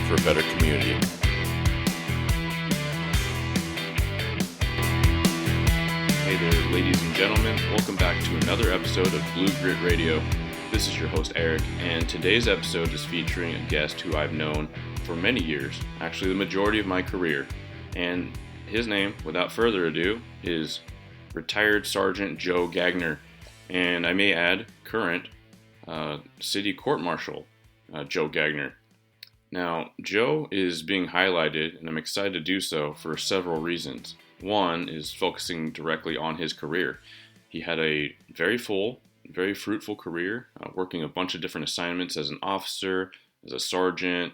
for a better community. Hey there, ladies and gentlemen. Welcome back to another episode of Blue Grit Radio. This is your host, Eric, and today's episode is featuring a guest who I've known for many years, actually the majority of my career. And his name, without further ado, is retired Sergeant Joe Gagner, and I may add, current City Court Marshal Joe Gagner. Now, Joe is being highlighted, and I'm excited to do so for several reasons. One is focusing directly on his career. He had a very full, very fruitful career, working a bunch of different assignments as an officer, as a sergeant,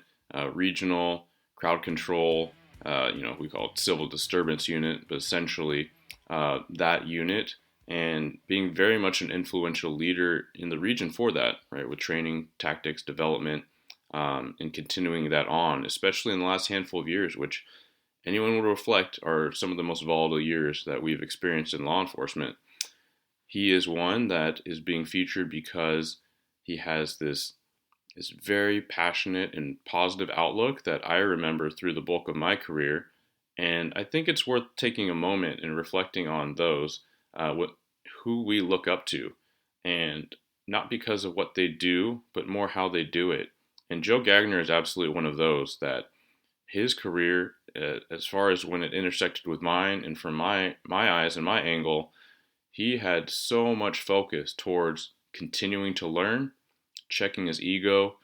regional, crowd control, we call it Civil Disturbance Unit, but essentially that unit, and being very much an influential leader in the region for that, right, with training, tactics, development, and continuing that on, especially in the last handful of years, which anyone would reflect are some of the most volatile years that we've experienced in law enforcement. He is one that is being featured because he has this very passionate and positive outlook that I remember through the bulk of my career. And I think it's worth taking a moment and reflecting on those, who we look up to, and not because of what they do, but more how they do it. And Joe Gagner is absolutely one of those that his career, as far as when it intersected with mine and from my eyes and my angle, he had so much focus towards continuing to learn, checking his ego,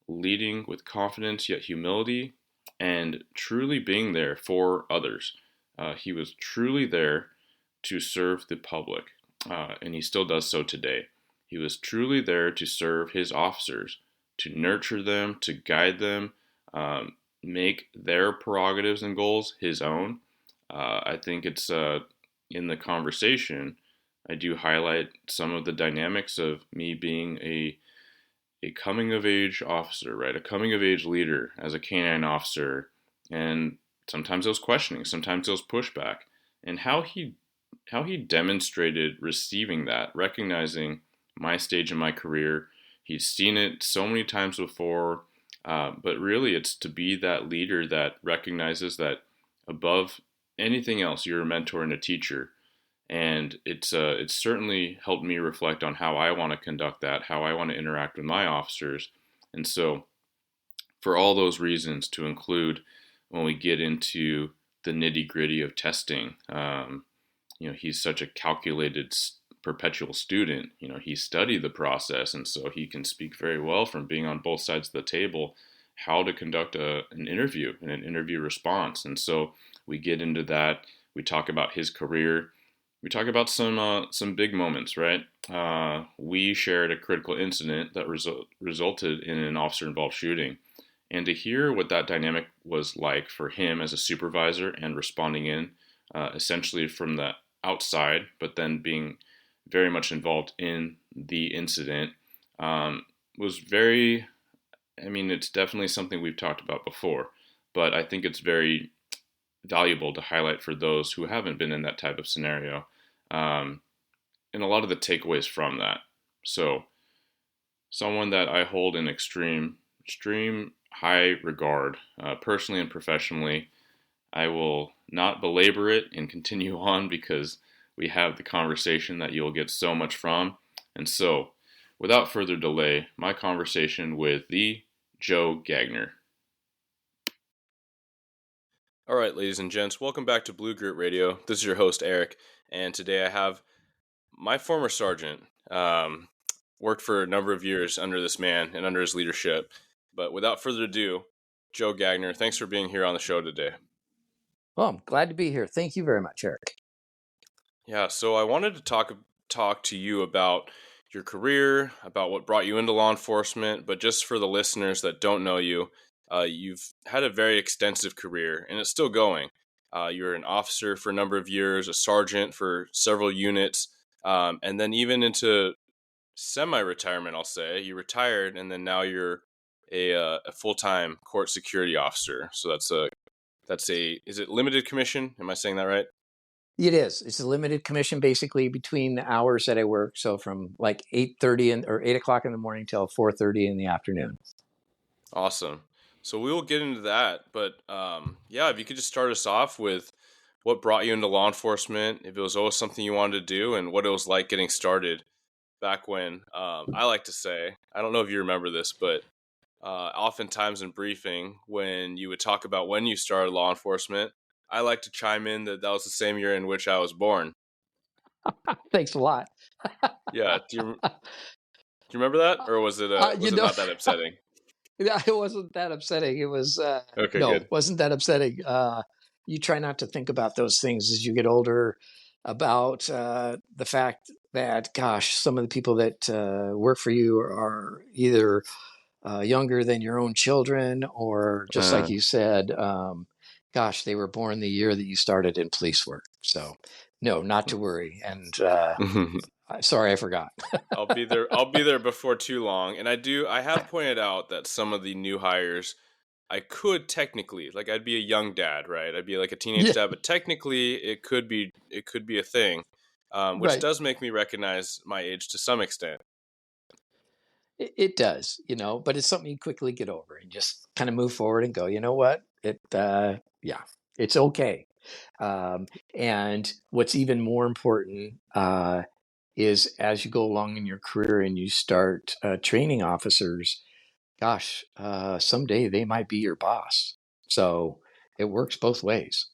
leading with confidence yet humility, and truly being there for others. He was truly there to serve the public, and he still does so today. He was truly there to serve his officers, to nurture them, to guide them, make their prerogatives and goals his own. I think it's in the conversation, I do highlight some of the dynamics of me being a coming-of-age officer, right? A coming-of-age leader as a canine officer. And sometimes there was questioning, sometimes there was pushback. And how he demonstrated receiving that, recognizing my stage in my career. He's seen it so many times before, but really it's to be that leader that recognizes that above anything else, you're a mentor and a teacher. And it's certainly helped me reflect on how I want to conduct that, how I want to interact with my officers. And so for all those reasons, to include when we get into the nitty-gritty of testing, he's such a calculated perpetual student. He studied the process, and so he can speak very well from being on both sides of the table how to conduct an interview and an interview response. And so we get into that. We talk about his career. We talk about some big moments, right? We shared a critical incident that resulted in an officer-involved shooting. And to hear what that dynamic was like for him as a supervisor and responding in, essentially from the outside, but then being very much involved in the incident, was very, it's definitely something we've talked about before, but I think it's very valuable to highlight for those who haven't been in that type of scenario, and a lot of the takeaways from that. So someone that I hold in extreme high regard, personally and professionally. I will not belabor it and continue on because we have the conversation that you'll get so much from. And so, without further delay, my conversation with the Joe Gagner. All right, ladies and gents, welcome back to Blue Grit Radio. This is your host, Eric, and today I have my former sergeant, worked for a number of years under this man and under his leadership. But without further ado, Joe Gagner, thanks for being here on the show today. Well, I'm glad to be here. Thank you very much, Eric. Yeah, so I wanted to talk to you about your career, about what brought you into law enforcement, but just for the listeners that don't know you, you've had a very extensive career, and it's still going. You're an officer for a number of years, a sergeant for several units, and then even into semi-retirement, I'll say. You retired, and then now you're a full-time court security officer. So that's is it limited commission? Am I saying that right? It is. It's a limited commission basically between the hours that I work. So from like 8:30 or 8 o'clock in the morning till 4:30 in the afternoon. Awesome. So we will get into that, but yeah, if you could just start us off with what brought you into law enforcement, if it was always something you wanted to do, and what it was like getting started back when. I like to say, I don't know if you remember this, but oftentimes in briefing, when you would talk about when you started law enforcement, I like to chime in that that was the same year in which I was born. Thanks a lot. Yeah, do you remember that, or You was it know, not that upsetting? it wasn't that upsetting. It was Okay, no, good. wasn't that upsetting. You try not to think about those things as you get older, about the fact that, gosh, some of the people that work for you are either younger than your own children, or just like Uh, you said, gosh, they were born the year that you started in police work. So, no, not to worry. And sorry, I forgot. I'll be there. I'll be there before too long. And I have pointed out that some of the new hires, I could technically, like, I'd be a young dad, right? I'd be like a teenage Yeah, dad, but technically, it could be a thing, which right. does make me recognize my age to some extent. It does, but it's something you quickly get over and just kind of move forward and go, you know what? Yeah, it's okay. Um, and what's even more important is as you go along in your career and you start training officers, gosh, someday they might be your boss. So it works both ways.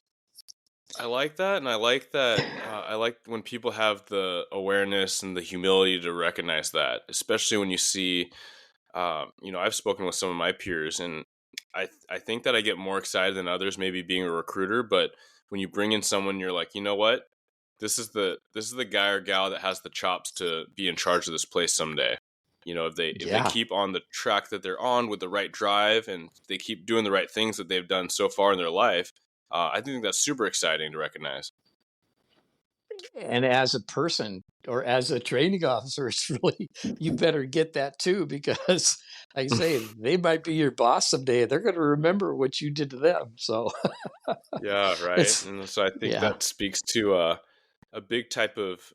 I like that, and I like that. I like when people have the awareness and the humility to recognize that, especially when you see. I've spoken with some of my peers, and I think that I get more excited than others, maybe being a recruiter. But when you bring in someone, you're like, you know what, this is the guy or gal that has the chops to be in charge of this place someday. If they Yeah. keep on the track that they're on with the right drive, and they keep doing the right things that they've done so far in their life, I think that's super exciting to recognize. And as a person or as a training officer, it's really, you better get that too, because like I say, they might be your boss someday. They're going to remember what you did to them. So Yeah, right. it's, And so I think yeah. that speaks to a big type of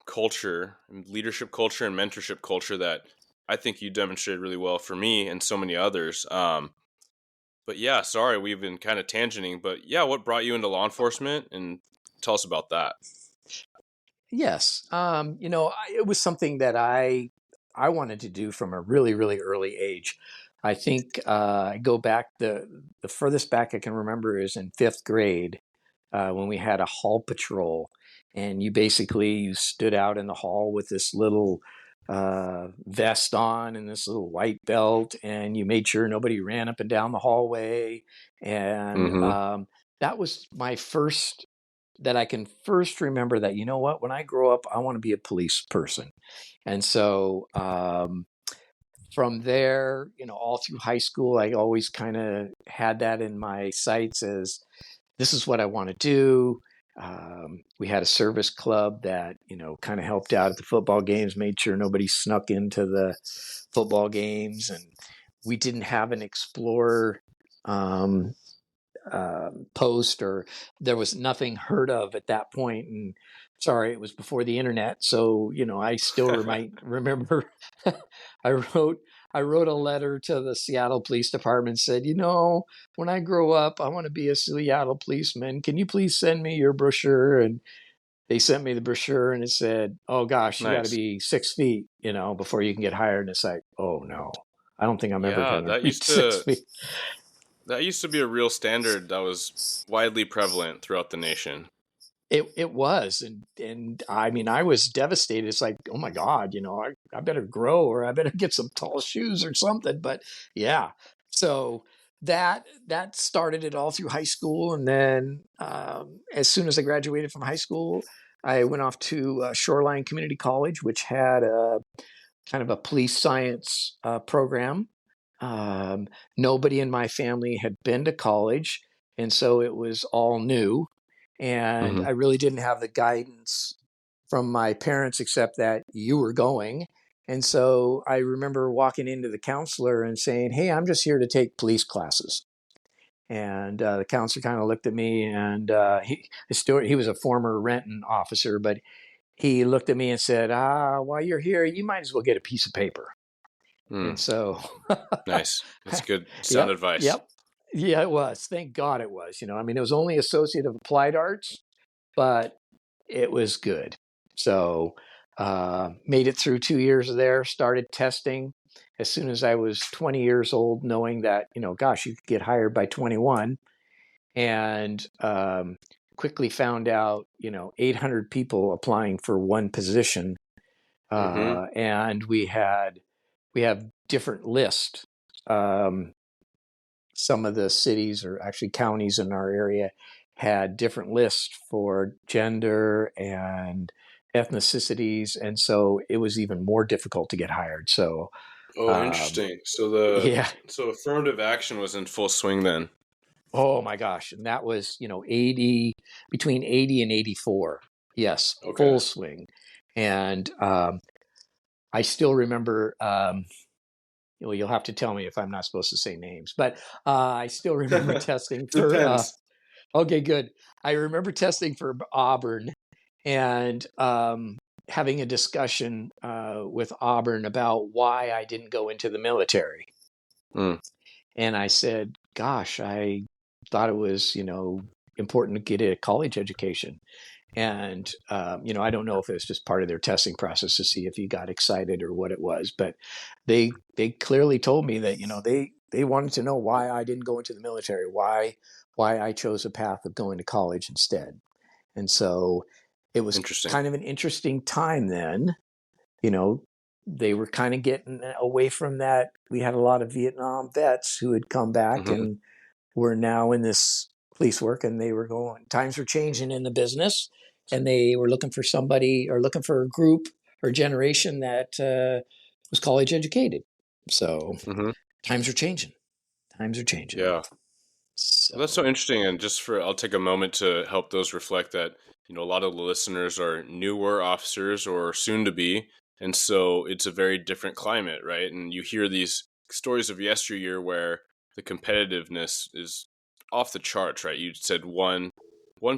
culture, and leadership culture, and mentorship culture that I think you demonstrated really well for me and so many others. But yeah, sorry, we've been kind of tangenting. But yeah, what brought you into law enforcement? And tell us about that. Yes. It was something that I wanted to do from a really, really early age. I think I go back, the furthest back I can remember is in fifth grade, when we had a hall patrol, and you stood out in the hall with this little vest on and this little white belt, and you made sure nobody ran up and down the hallway. And Mm-hmm. that was my first, that I can first remember that, you know what, when I grow up, I want to be a police person. And so from there, all through high school, I always kind of had that in my sights as this is what I want to do. We had a service club that, kind of helped out at the football games, made sure nobody snuck into the football games. And we didn't have an explorer um, post, or there was nothing heard of at that point. And sorry, it was before the internet. So, I still might remember I wrote I wrote a letter to the Seattle Police Department, said, when I grow up, I want to be a Seattle policeman. Can you please send me your brochure? And they sent me the brochure, and it said, oh gosh, you got to Nice. be 6 feet, before you can get hired. And it's like, oh no, I don't think I'm ever Yeah, going to reach 6 feet. that used to be a real standard that was widely prevalent throughout the nation. It was, and I mean, I was devastated. It's like, oh my God, I better grow, or I better get some tall shoes or something. But yeah, so that started it all through high school, and then as soon as I graduated from high school, I went off to Shoreline Community College, which had a kind of a police science program. Nobody in my family had been to college, and so it was all new. And Mm-hmm. I really didn't have the guidance from my parents except that you were going. And so I remember walking into the counselor and saying, hey, I'm just here to take police classes. And the counselor kind of looked at me, and he was a former Renton officer, but he looked at me and said, while you're here, you might as well get a piece of paper. Mm, And so, nice. That's good sound yep, advice. yep. Yeah, it was. Thank God it was. I mean, it was only Associate of Applied Arts, but it was good. So, made it through 2 years there, started testing as soon as I was 20 years old, knowing that, gosh, you could get hired by 21. And quickly found out, 800 people applying for one position. Mm-hmm. And we have different lists. Um, some of the cities, or actually counties in our area, had different lists for gender and ethnicities, and so it was even more difficult to get hired. So, Oh, um, interesting. So the yeah. so affirmative action was in full swing then. Oh my gosh, and that was 80, between 80 and 84. Yes, Okay. full swing. And I still remember. Well, you'll have to tell me if I'm not supposed to say names, but I still remember testing for. Depends. Okay, good. I remember testing for Auburn and having a discussion with Auburn about why I didn't go into the military. Mm, And I said, gosh, I thought it was, important to get a college education. And, I don't know if it's just part of their testing process to see if you got excited or what it was, but they clearly told me that, they wanted to know why I didn't go into the military, why I chose a path of going to college instead. And so it was interesting. kind of an interesting time then. you know, they were kind of getting away from that. We had a lot of Vietnam vets who had come back Hmm. and were now in this police work, and they were going, times were changing in the business, and they were looking for somebody, or looking for a group or generation that was college educated. So Hmm. times are changing. Times are changing. Yeah. Well, that's so So interesting. And just I'll take a moment to help those reflect that, a lot of the listeners are newer officers or soon to be. And so it's a very different climate, right? And you hear these stories of yesteryear where the competitiveness is off the charts, right? You said one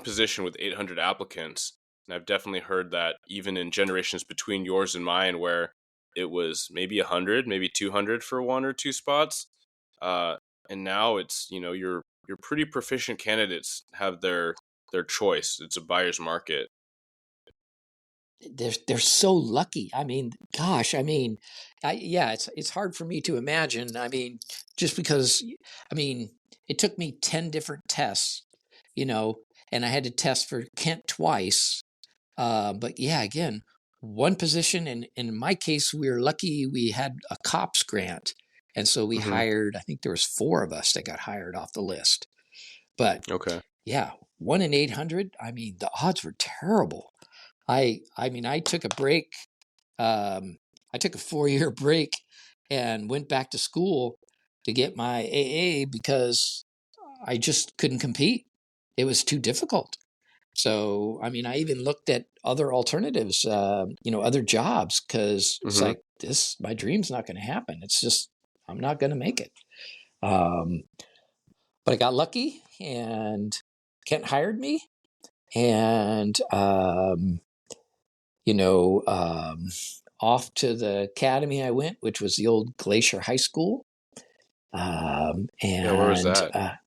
position with 800 applicants. And I've definitely heard that even in generations between yours and mine, where it was maybe 100, maybe 200 for one or two spots. Uh, and now it's, your pretty proficient candidates have their choice. It's a buyer's market. they're so lucky. I mean, gosh, I mean, yeah, it's hard for me to imagine. I mean, just because, I mean, it took me 10 different tests, you know, and I had to test for Kent twice. But yeah, again, one position, and in my case, we were lucky we had a cops grant. And so we Hmm. hired, I think there was 4 of us that got hired off the list. But Okay. yeah, 1 in 800, I mean, the odds were terrible. I mean, I took a break. Um, I took a 4-year break and went back to school to get my AA because I just couldn't compete. It was too difficult. So, I mean, I even looked at other alternatives, other jobs, because it's Hmm. like, my dream's not going to happen. It's just, I'm not going to make it. Um, but I got lucky, and Kent hired me. And you know, off to the academy I went, which was the old Glacier High School. Yeah. Where was And that?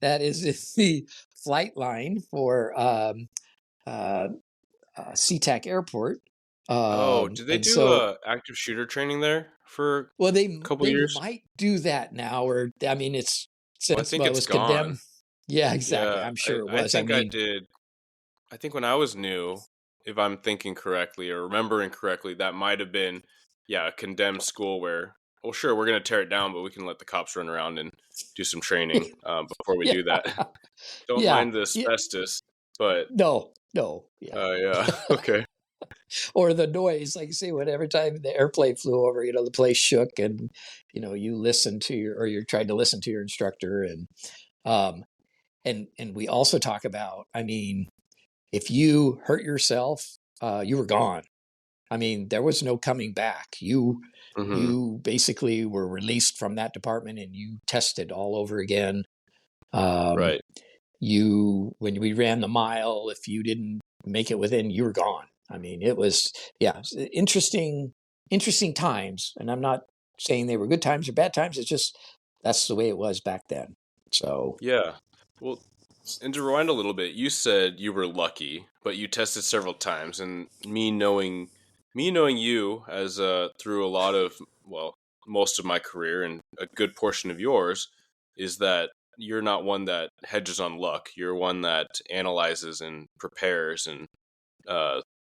that is the flight line for uh, SeaTac Airport. Oh, did they And do so, active shooter training there for well, a couple they years? might do that now, or I mean, it's Well, I since think it it's was gone. condemned. Yeah, exactly. Yeah, I'm I, sure it I was. I think I mean, did. I think when I was new, if I'm thinking correctly or remembering correctly, that might have been, yeah, a condemned school where, well, sure, we're going to tear it down, but we can let the cops run around and do some training before we yeah, do that. Don't yeah, mind the yeah. asbestos, but No, no, yeah. yeah, okay. Or the noise, like you say, when every time the airplane flew over, the place shook, and you listen to or you're trying to listen to your instructor. And um and we also talk about, I mean, if you hurt yourself, you were gone. I mean, there was no coming back. Hmm. You basically were released from that department, and you tested all over again. um Right. when we ran the mile, if you didn't make it within, you were gone. I mean, it was, yeah, interesting. interesting times. And I'm not saying they were good times or bad times. It's just that's the way it was back then. So, Yeah. Well, and to rewind a little bit, you said you were lucky, but you tested several times, and me knowing you as through a lot of, well, most of my career and a good portion of yours, is that you're not one that hedges on luck. You're one that analyzes and prepares and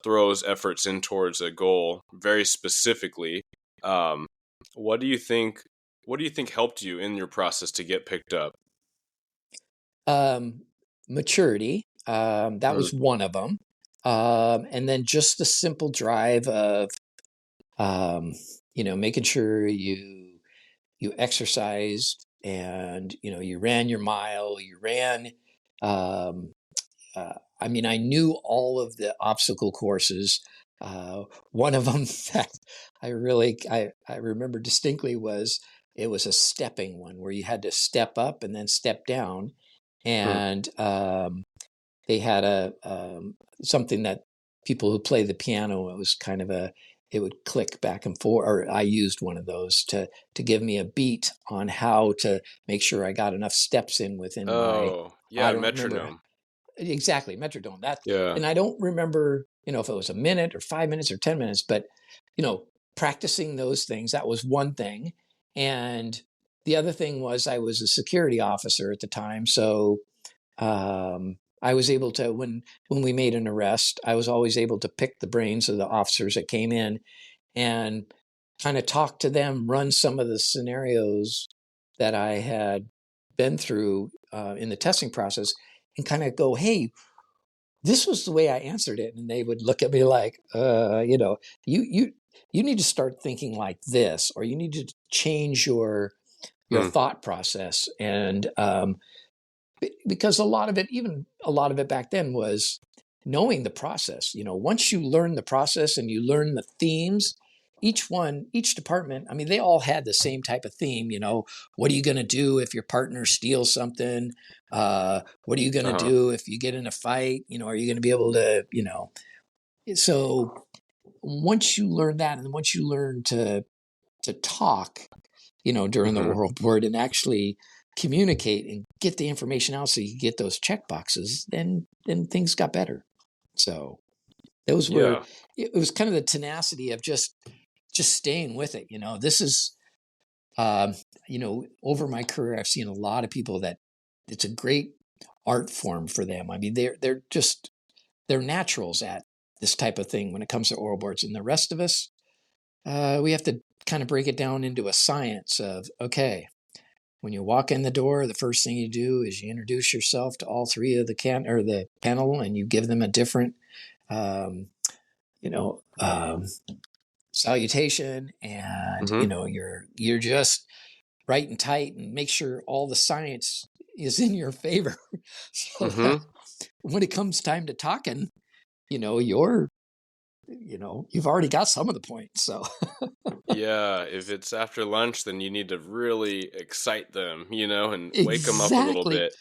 throws efforts in towards a goal very specifically. Um, what do you think? What do you think helped you in your process to get picked up? um, maturity, that Mm. was one of them. And then just the simple drive of, um, making sure you exercised and, you ran your mile, you ran, um, I mean, I knew all of the obstacle courses. One of them that I remember distinctly was it was a stepping one where you had to step up and then step down, Mm. and they had a something that people who play the piano, it was kind of it would click back and forth, or I used one of those to give me a beat on how to make sure I got enough steps in within my, Oh, I yeah, don't remember metronome. exactly, metrodome. That, Yeah. and I don't remember, if it was a minute or 5 minutes or 10 minutes, but you know, practicing those things, that was one thing. And the other thing was I was a security officer at the time, so I was able to, when we made an arrest, I was always able to pick the brains of the officers that came in and kind of talk to them, run some of the scenarios that I had been through in the testing process, and kind of go, hey, this was the way I answered it. And they would look at me like, you you need to start thinking like this, or you need to change your Mm. thought process. And because a lot of it, even a lot of it back then, was knowing the process. Once you learn the process and you learn the themes, each department, I mean, they all had the same type of theme. What are you going to do if your partner steals something? What are you going to Uh-huh. do if you get in a fight? Are you going to be able to, so once you learn that, and once you learn to talk, during the Mm-hmm. oral board and actually communicate and get the information out so you get those check boxes, then things got better. So those were, Yeah. it was kind of the tenacity of just staying with it. This is, over my career, I've seen a lot of people that it's a great art form for them. I mean, they're naturals at this type of thing when it comes to oral boards, and the rest of us, we have to kind of break it down into a science of, okay, when you walk in the door, the first thing you do is you introduce yourself to all three of the panel, and you give them a different, um, you know, um, salutation, and Mm-hmm. you're just right and tight, and make sure all the science is in your favor, so that Mm-hmm. when it comes time to talking, you're you've already got some of the points. So Yeah, if it's after lunch, then you need to really excite them, and wake them up a little exactly. bit.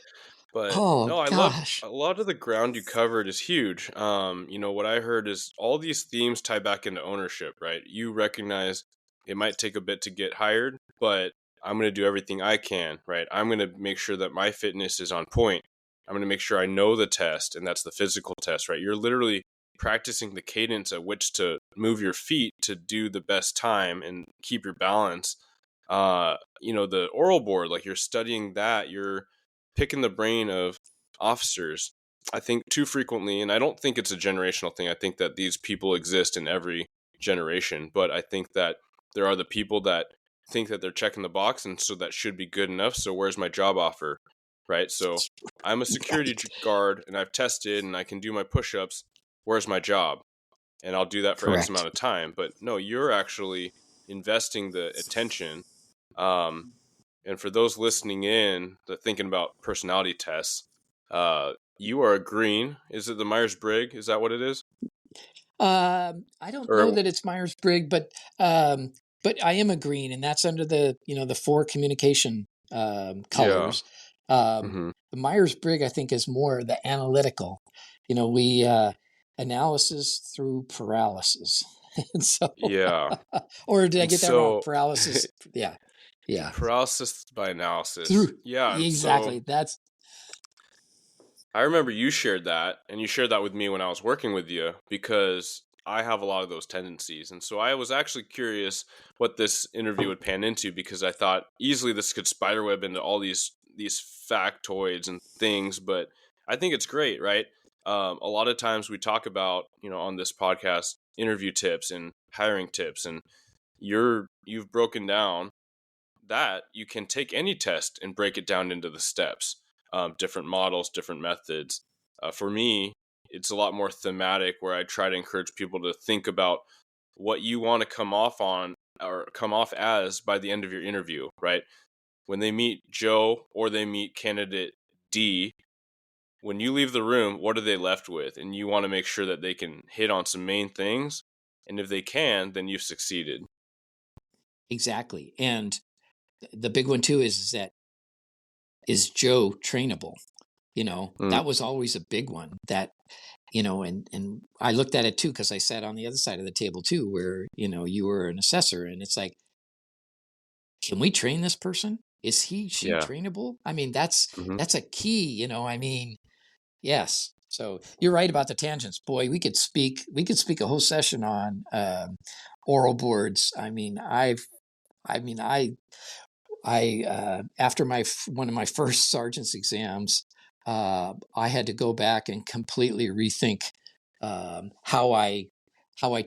But Oh no, I love gosh. a lot of the ground you covered is huge. What I heard is all these themes tie back into ownership, right? You recognize it might take a bit to get hired, but I'm going to do everything I can, right? I'm going to make sure that my fitness is on point. I'm going to make sure I know the test, and that's the physical test, right? You're literally practicing the cadence at which to move your feet to do the best time and keep your balance. The oral board, like you're studying that, you're picking the brain of officers. I think too frequently, and I don't think it's a generational thing. I think that these people exist in every generation, but I think that there are the people that think that they're checking the box, and so that should be good enough. So where's my job offer, right? So I'm a security Right. guard, and I've tested, and I can do my push-ups. Where's my job? And I'll do that for X amount Correct. of time. But no, you're actually investing the attention. Um, and for those listening in, that thinking about personality tests, you are a green. Is it the Myers Briggs? Is that what it is? I don't know Or that it's Myers Briggs, but I am a green, and that's under the four communication yeah. colors. Um, Mm-hmm. the Myers Briggs, I think, is more the analytical. We analysis through paralysis. And so, Yeah. or did I And get that wrong? so Paralysis. Yeah. Yeah. paralysis by analysis. Through. Yeah. And so Exactly. That's I remember you shared that, and you shared that with me when I was working with you because I have a lot of those tendencies. And so I was actually curious what this interview would pan into because I thought easily this could spiderweb into all these factoids and things, but I think it's great, right? A lot of times we talk about, on this podcast, interview tips and hiring tips, and you've broken down that you can take any test and break it down into the steps, different models, different methods. For me, it's a lot more thematic where I try to encourage people to think about what you want to come off on or come off as by the end of your interview, right? When they meet Joe or they meet candidate D, when you leave the room, what are they left with? And you want to make sure that they can hit on some main things. And if they can, then you've succeeded. exactly. And the big one too is that, is Joe trainable? Mm, That was always a big one that, and I looked at it too, because I sat on the other side of the table too, where, you were an assessor, and it's like, can we train this person? Is she yeah. trainable? I mean, that's Hmm. that's a key, I mean, yes. So you're right about the tangents. Boy, we could speak a whole session on oral boards. I after one of my first sergeant's exams, I had to go back and completely rethink how I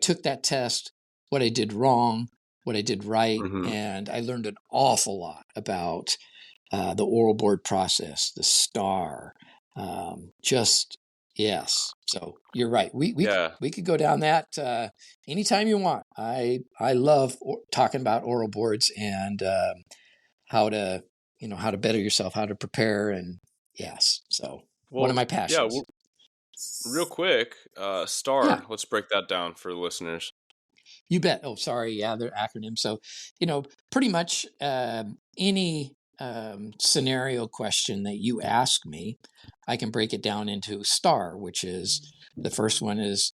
took that test, what I did wrong, what I did right, Hmm. and I learned an awful lot about the oral board process, the STAR, just yes. So you're right. Yeah. We could go down that anytime you want. I love talking about oral boards and how to how to better yourself, how to prepare, and yes. So one of Well, my yeah, passions. real quick, Yeah, STAR, let's break that down for the listeners. you bet. Oh, sorry. Yeah, they're acronyms. So, pretty much any scenario question that you ask me, I can break it down into STAR, which is the first one is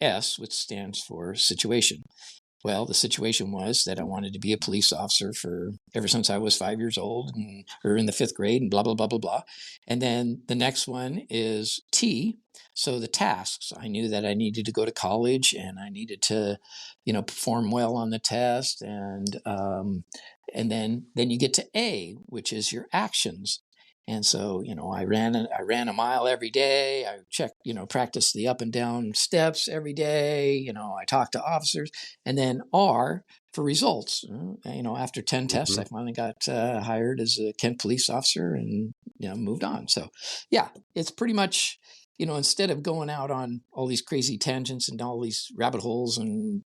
S, which stands for situation. Well, the situation was that I wanted to be a police officer for ever since I was 5 years old, or in the fifth grade, and blah blah blah blah blah. And then the next one is T. So the tasks. I knew that I needed to go to college, and I needed to, perform well on the test, and then you get to A, which is your actions. And so, I ran a mile every day. I practiced the up and down steps every day. I talked to officers. And then R for results. After 10 tests, Hmm. I finally got hired as a Kent police officer, and moved on. So, yeah, it's pretty much, instead of going out on all these crazy tangents and all these rabbit holes, and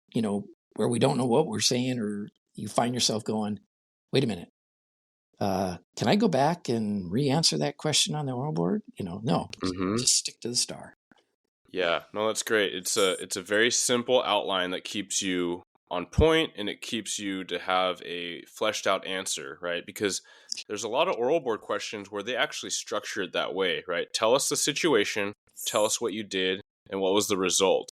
where we don't know what we're saying, or you find yourself going, wait a minute, can I go back and re-answer that question on the oral board? No, Hmm. just stick to the STAR. Yeah, no, that's great. It's a very simple outline that keeps you on point and it keeps you to have a fleshed out answer, right? Because there's a lot of oral board questions where they actually structure it that way, right? Tell us the situation, tell us what you did, and what was the result.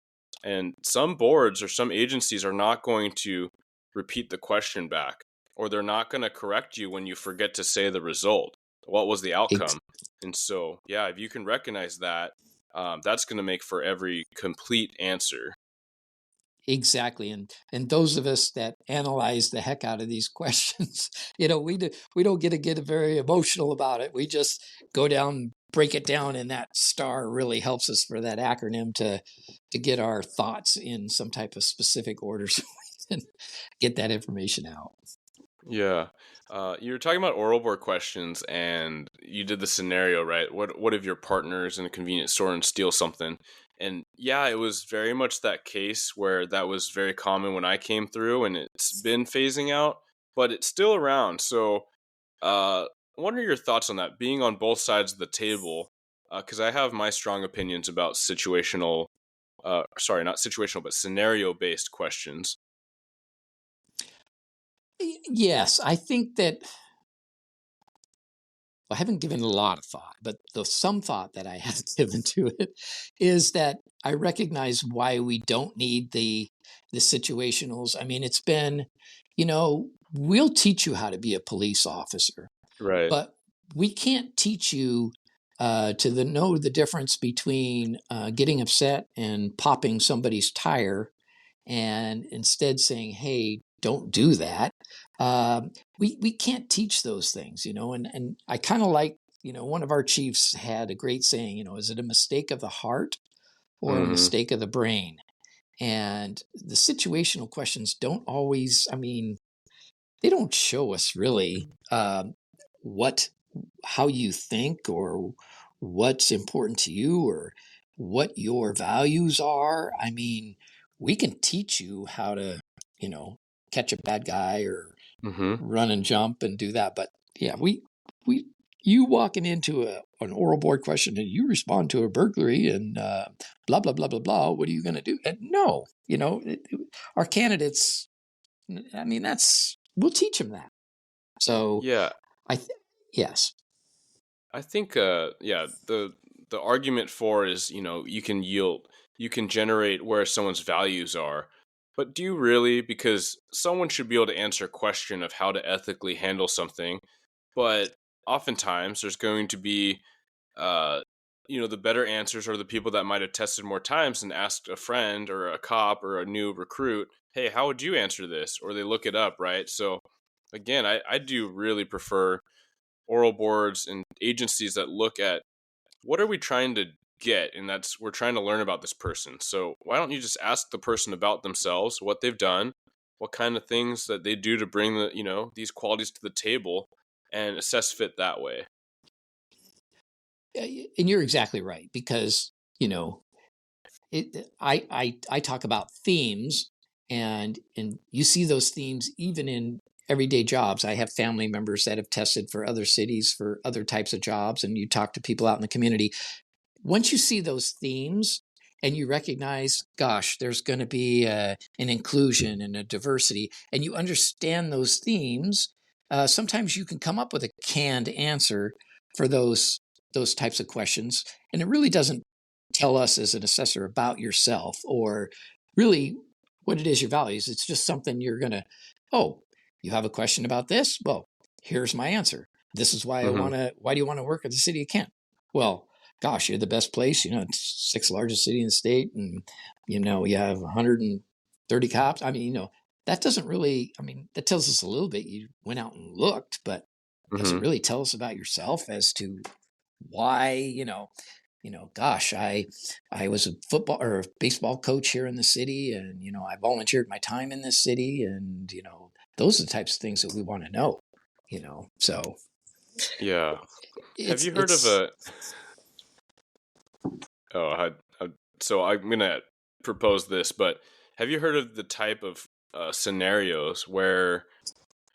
And some boards or some agencies are not going to repeat the question back, or they're not going to correct you when you forget to say the result. What was the Ex- outcome? And so, yeah, if you can recognize that, that's going to make for every complete answer. exactly. And those of us that analyze the heck out of these questions, we don't get very emotional about it. We just go down, break it down, and that STAR really helps us for that acronym to get our thoughts in some type of specific order, so we can get that information out. Yeah. You were talking about oral board questions and you did the scenario, right? What if your partner's in a convenience store and steal something? And yeah, it was very much that case where that was very common when I came through and it's been phasing out, but it's still around. So, what are your thoughts on that? Being on both sides of the table, because I have my strong opinions about not situational, but scenario based questions. Yes, I think that I haven't given a lot of thought, but the some thought that I have given to it is that I recognize why we don't need the situationals. I mean, it's been, we'll teach you how to be a police officer, Right. but we can't teach you know the difference between getting upset and popping somebody's tire, and instead saying, "Hey, don't do that." We can't teach those things, and I kind of like, one of our chiefs had a great saying, is it a mistake of the heart or a Mm-hmm. mistake of the brain? And the situational questions don't always, I mean, they don't show us really what how you think, or what's important to you, or what your values are. I mean, we can teach you how to, you know, catch a bad guy, or Mm-hmm. run and jump and do that. But yeah, we you walking into an oral board question and you respond to a burglary and blah blah blah blah blah. What are you going to do? And no, our candidates. I mean, we'll teach them that. So Yeah, I, th- yes. I think yeah, the argument for is, you can generate where someone's values are. But do you really? Because someone should be able to answer a question of how to ethically handle something, but oftentimes there's going to be uh the better answers are the people that might have tested more times and asked a friend or a cop or a new recruit, hey, how would you answer this? Or they look it up, right? So again, I do really prefer oral boards and agencies that look at what are we trying to get, and that's we're trying to learn about this person. So why don't you just ask the person about themselves, what they've done, what kind of things that they do to bring these qualities to the table, and assess fit that way. And you're exactly right, because I talk about themes, and you see those themes even in everyday jobs. I have family members that have tested for other cities for other types of jobs, and you talk to people out in the community. Once you see those themes and you recognize, gosh, there's going to be an inclusion and a diversity, and you understand those themes, sometimes you can come up with a canned answer for those types of questions, and it really doesn't tell us as an assessor about yourself, or really what it is, your values. It's just something you're going to, oh, you have a question about this? Well, here's my answer. This is why Mm-hmm. why do you want to work at the city of Kent? Well, gosh, you're the best place, it's sixth largest city in the state, and you have 130 cops. I mean, that doesn't really, I mean, that tells us a little bit. You went out and looked, but does it Mm-hmm. really tell us about yourself as to why, gosh, I was a football or a baseball coach here in the city, and I volunteered my time in this city, and those are the types of things that we want to know. So Yeah. Have it's you heard of it's a oh so I'm gonna propose this, but have you heard of the type of scenarios where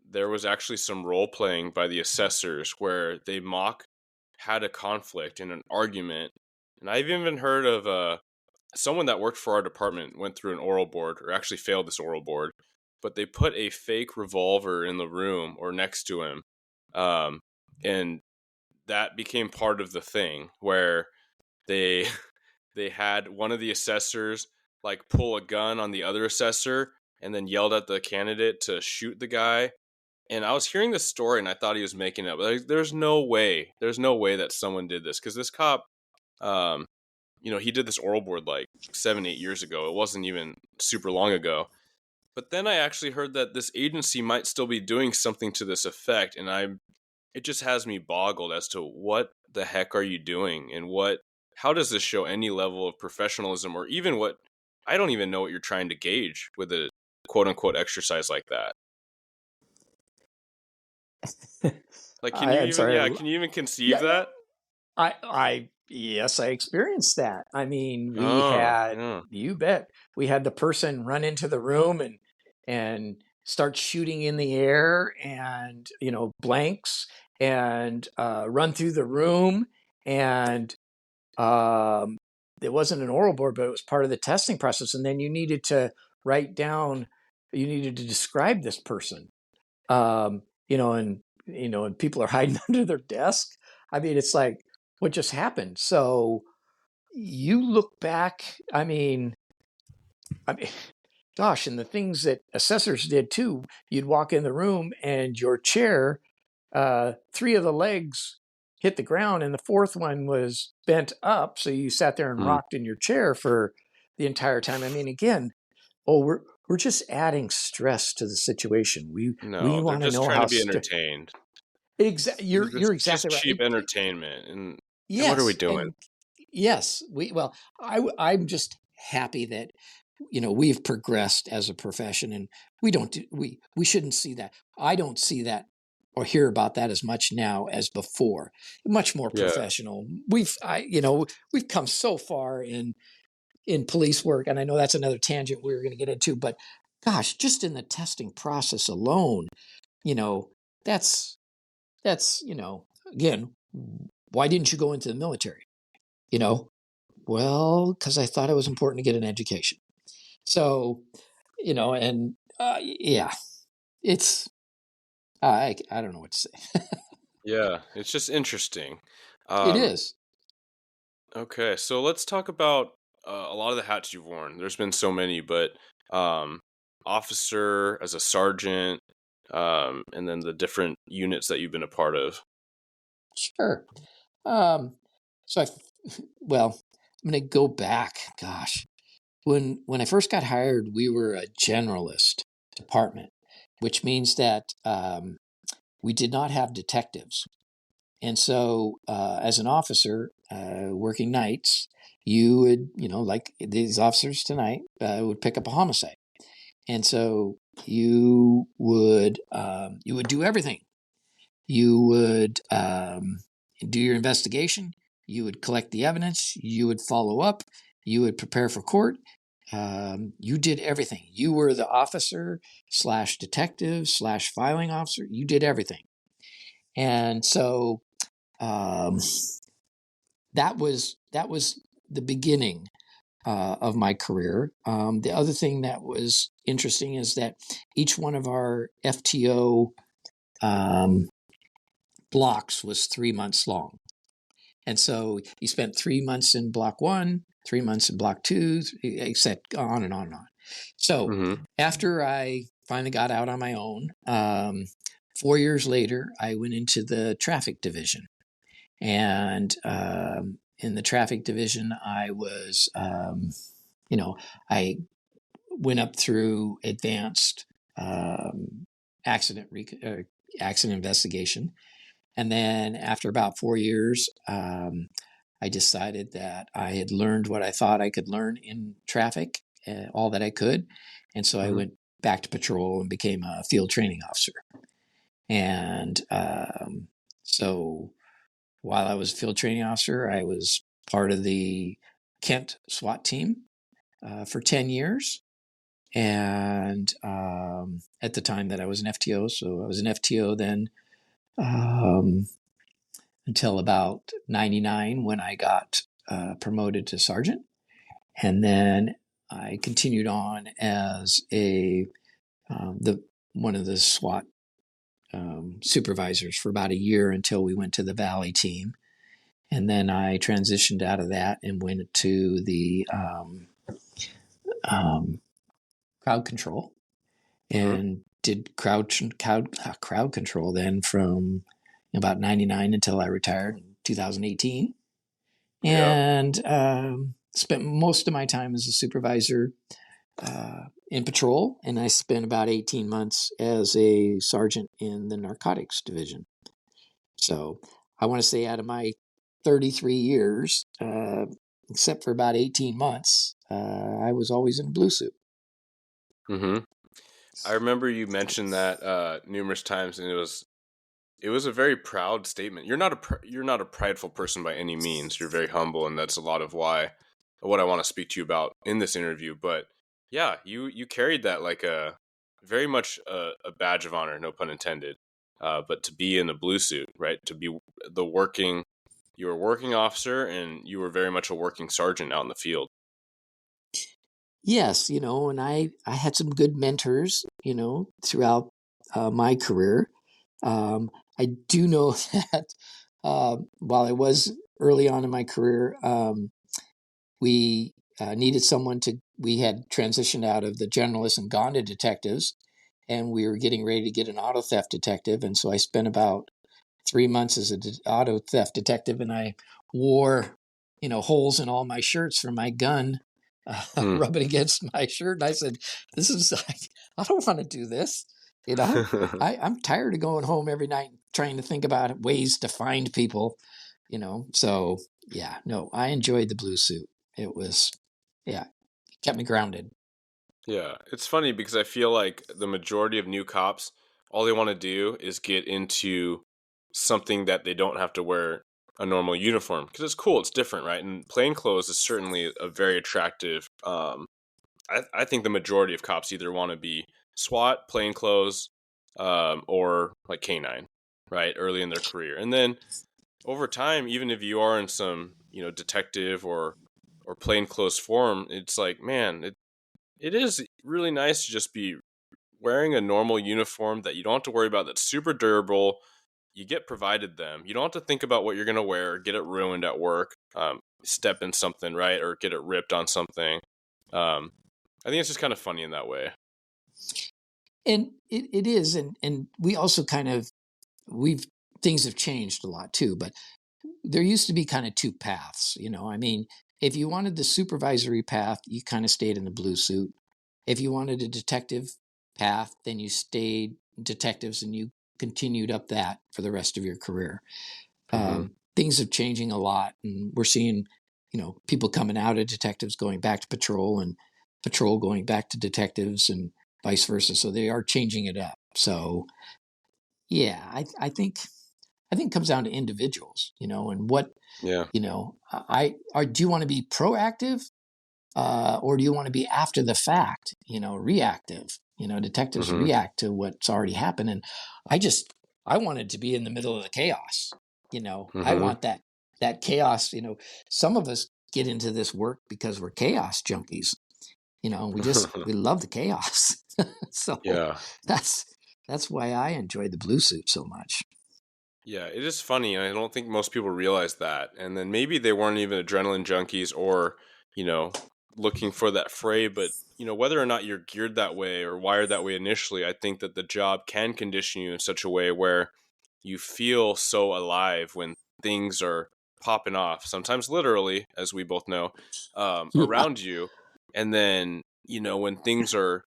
there was actually some role playing by the assessors where they mock had a conflict in an argument? And I've even heard of someone that worked for our department went through an oral board, or actually failed this oral board, but they put a fake revolver in the room or next to him, um, and that became part of the thing where they they had one of the assessors like pull a gun on the other assessor and then yelled at the candidate to shoot the guy. And I was hearing this story and I thought he was making it up. Like, there's no way that someone did this, because this cop, um, he did this oral board like 7, 8 years ago. It wasn't even super long ago. But then I actually heard that this agency might still be doing something to this effect, and it just has me boggled as to what the heck are you doing, and how does this show any level of professionalism, or even what I don't even know what you're trying to gauge with a quote unquote exercise like that. Like, I'm sorry. can you even conceive Yeah, that? yes, I experienced that. I mean, Oh, yeah. you bet, we had the person run into the room and start shooting in the air, and, blanks, and run through the room. And um, it wasn't an oral board, but it was part of the testing process. And then you needed to write down, you needed to describe this person, and people are hiding under their desk. I mean, it's like, what just happened? So you look back, I mean, gosh, and the things that assessors did too, you'd walk in the room and your chair, three of the legs hit the ground and the fourth one was bent up. So you sat there and Hmm. rocked in your chair for the entire time. I mean, again, we're just adding stress to the situation. We No, they're want to just know trying how to be entertained. you're It's just exactly right. cheap entertainment, and what are we Yes, doing? and yes, I'm just happy that we've progressed as a profession, and we shouldn't see that. I don't see that or hear about that as much now as before. Much more Yeah, professional. We've come so far in police work, and I know that's another tangent we were going to get into, but gosh, just in the testing process alone, you know, that's again, why didn't you go into the military? You know, well, because I thought it was important to get an education. So, and yeah, it's I don't know what to say. yeah, it's just interesting. It Um, is. okay, so let's talk about a lot of the hats you've worn. There's been so many, but um, officer, as a sergeant, and then the different units that you've been a part of. Sure. Um, so well, I'm going to go back. Gosh, when I first got hired, we were a generalist department, which means that we did not have detectives. And so, as an officer working nights, you would, like these officers tonight, would pick up a homicide, and so you would do everything. You would do your investigation. You would collect the evidence. You would follow up. You would prepare for court. You did everything. You were the officer slash detective slash filing officer. You did everything, and so um, that was the beginning of my career. The other thing that was interesting is that each one of our FTO um, blocks was 3 months long. And so you spent 3 months in block one, 3 months in block two, except on and on and on. So Mm-hmm. after I finally got out on my own, 4 years later, I went into the traffic division. And in the traffic division, I was, I went up through advanced accident accident investigation. And then after about 4 years, I decided that I had learned what I thought I could learn in traffic, all that I could. And so I Mm-hmm. went back to patrol and became a field training officer. And so while I was a field training officer, I was part of the Kent SWAT team for 10 years. And at the time that I was an FTO, so I was an FTO then um, until about 99 when I got promoted to sergeant. And then I continued on as the one of the SWAT supervisors for about a year until we went to the Valley team. And then I transitioned out of that and went to the um, crowd control Mm-hmm. and did crowd control then from about 99 until I retired in 2018. Yeah. And spent most of my time as a supervisor in patrol. And I spent about 18 months as a sergeant in the narcotics division. So I want to say out of my 33 years, except for about 18 months, I was always in a blue suit. Mm-hmm. I remember you mentioned that numerous times, and it was a very proud statement. You're not a prideful person by any means. You're very humble, and that's a lot of what I want to speak to you about in this interview. But yeah, you carried that like a very much a badge of honor, no pun intended. But to be in a blue suit, right? To be you were a working officer, and you were very much a working sergeant out in the field. Yes, and I had some good mentors, throughout my career. I do know that while I was early on in my career, we needed someone we had transitioned out of the generalists and gone to detectives, and we were getting ready to get an auto theft detective. And so I spent about 3 months as an auto theft detective, and I wore, holes in all my shirts from my gun, rubbing against my shirt. And I said, "This is, I don't want to do this. I'm tired of going home every night trying to think about ways to find people, So yeah, no, I enjoyed the blue suit. It was, yeah, kept me grounded. Yeah, it's funny because I feel like the majority of new cops, all they want to do is get into something that they don't have to wear a normal uniform because it's cool, it's different, right? And plain clothes is certainly a very attractive. I think the majority of cops either want to be SWAT, plain clothes, or like canine, right? Early in their career, and then over time, even if you are in some detective or plain clothes form, it's like, man, it is really nice to just be wearing a normal uniform that you don't have to worry about, that's super durable. You get provided them. You don't have to think about what you're going to wear or get it ruined at work, step in something, right? Or get it ripped on something. I think it's just kind of funny in that way. And it is. And we also things have changed a lot too, but there used to be kind of two paths, I mean, if you wanted the supervisory path, you kind of stayed in the blue suit. If you wanted a detective path, then you stayed detectives and you continued up that for the rest of your career. Mm-hmm. Things are changing a lot, and we're seeing, people coming out of detectives going back to patrol, and patrol going back to detectives, and vice versa. So they are changing it up. So yeah, I think it comes down to individuals, and what, Yeah. do you want to be proactive, or do you want to be after the fact, reactive? Detectives Mm-hmm. react to what's already happened. And I wanted to be in the middle of the chaos. I Mm-hmm. want that chaos. Some of us get into this work because we're chaos junkies. We love the chaos. So Yeah. that's, that's why I enjoy the blue suit so much. Yeah, it is funny, and I don't think most people realize that. And then maybe they weren't even adrenaline junkies or, you know, looking for that fray, but whether or not you're geared that way or wired that way initially, I think that the job can condition you in such a way where you feel so alive when things are popping off, sometimes literally, as we both know, Yeah. around you. And then, when things are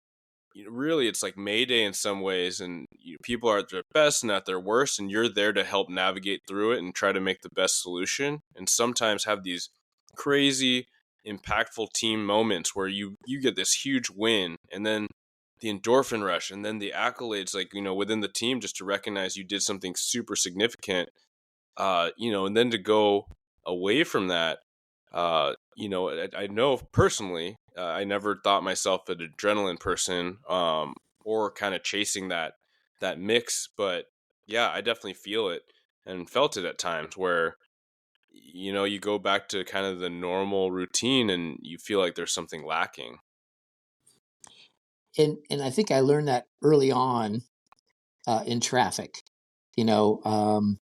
really, it's like Mayday in some ways, and people are at their best and at their worst, and you're there to help navigate through it and try to make the best solution. And sometimes have these crazy, impactful team moments where you get this huge win, and then the endorphin rush, and then the accolades, like within the team, just to recognize you did something super significant. And then to go away from that, I know personally, I never thought myself an adrenaline person, or kind of chasing that mix, but yeah, I definitely feel it and felt it at times where you go back to kind of the normal routine and you feel like there's something lacking. And I think I learned that early on, in traffic. You know,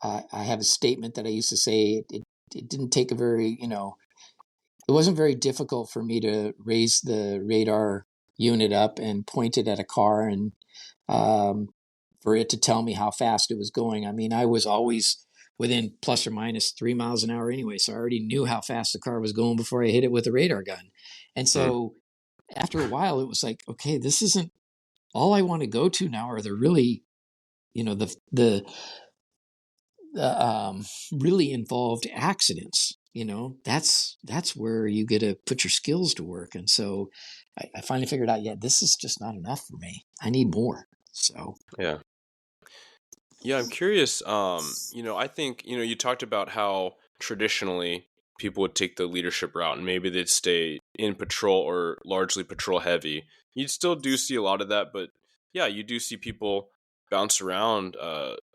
I have a statement that I used to say. It didn't take a very, it wasn't very difficult for me to raise the radar unit up and point it at a car, and um, for it to tell me how fast it was going. I mean, I was always within plus or minus 3 miles an hour anyway, so I already knew how fast the car was going before I hit it with a radar gun. And Hmm. so after a while, it was like, okay, this isn't all I want to go to now. Are the really, the really involved accidents. That's where you get to put your skills to work. And so I finally figured out, yeah, this is just not enough for me. I need more. So Yeah. Yeah, I'm curious. I think, you talked about how traditionally people would take the leadership route and maybe they'd stay in patrol or largely patrol heavy. You still do see a lot of that, but yeah, you do see people bounce around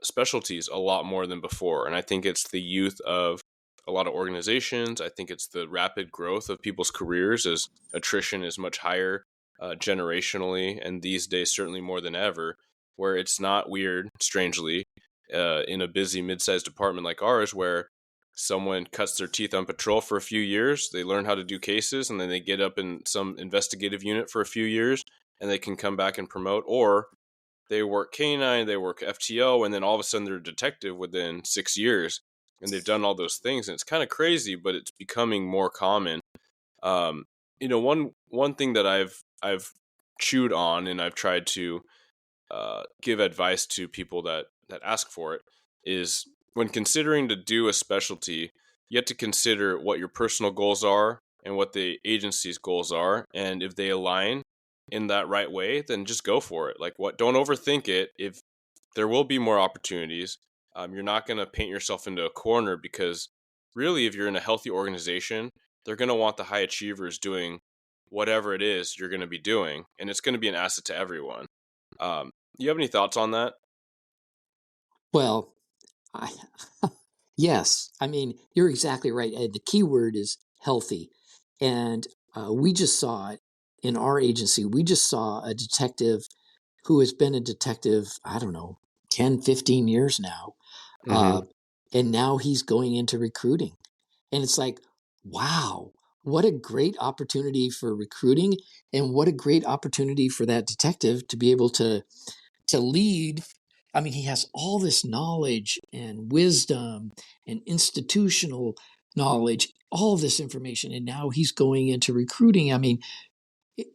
specialties a lot more than before. And I think it's the youth of a lot of organizations. I think it's the rapid growth of people's careers as attrition is much higher generationally, and these days, certainly more than ever, where it's not weird, strangely, in a busy mid-sized department like ours, where someone cuts their teeth on patrol for a few years, they learn how to do cases, and then they get up in some investigative unit for a few years, and they can come back and promote, or they work canine, they work FTO, and then all of a sudden they're a detective within 6 years, and they've done all those things, and it's kind of crazy, but it's becoming more common. Um, one thing that I've chewed on, and I've tried to give advice to people that ask for it, is when considering to do a specialty, you have to consider what your personal goals are and what the agency's goals are, and if they align in that right way, then just go for it. Like, what? Don't overthink it. If there will be more opportunities, you're not going to paint yourself into a corner, because really, if you're in a healthy organization, they're going to want the high achievers doing whatever it is you're going to be doing, and it's going to be an asset to everyone. You have any thoughts on that? Well, I, yes, I mean, you're exactly right. The key word is healthy. And we just saw it in our agency. We just saw a detective who has been a detective, I don't know, 10, 15 years now. Mm-hmm. Uh, and now he's going into recruiting. And it's like, wow, what a great opportunity for recruiting, and what a great opportunity for that detective to be able to lead. I mean, he has all this knowledge and wisdom and institutional knowledge, all of this information, and now he's going into recruiting. I mean,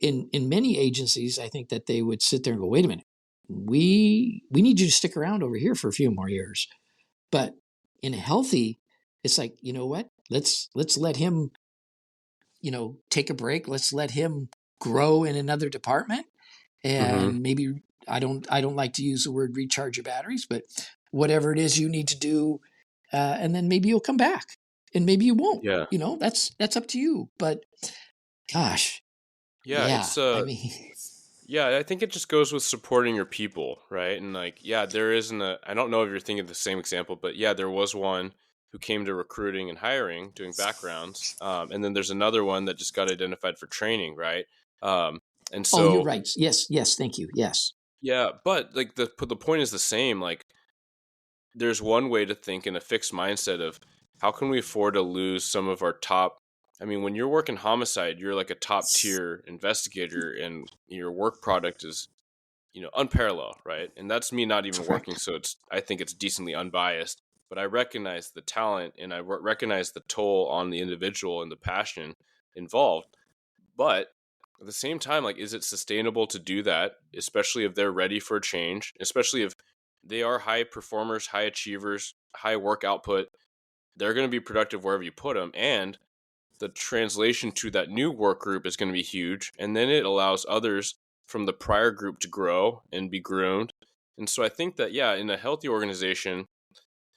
in many agencies, I think that they would sit there and go, "Wait a minute, we need you to stick around over here for a few more years." But in a healthy, it's like, you know what? Let's let him, take a break. Let's let him grow in another department, Mm-hmm. and maybe I don't like to use the word recharge your batteries, but whatever it is you need to do, and then maybe you'll come back, and maybe you won't. Yeah. That's up to you. But gosh, Yeah, yeah, it's I mean, yeah, I think it just goes with supporting your people, right? And like, yeah, there isn't a, I don't know if you're thinking of the same example, but yeah, there was one who came to recruiting and hiring, doing backgrounds. And then there's another one that just got identified for training, right? Um, and oh, you're so, right. Yes, yes, thank you. Yes. yeah, but like the point is the same. Like, there's one way to think in a fixed mindset of how can we afford to lose some of our top. I mean, when you're working homicide, you're like a top tier investigator, and your work product is, unparalleled, right? And that's me not even working, Correct. so I think it's decently unbiased, but I recognize the talent, and I recognize the toll on the individual and the passion involved. But at the same time, like, is it sustainable to do that, especially if they're ready for a change, especially if they are high performers, high achievers, high work output? They're going to be productive wherever you put them, and the translation to that new work group is going to be huge. And then it allows others from the prior group to grow and be groomed. And so I think that, yeah, in a healthy organization,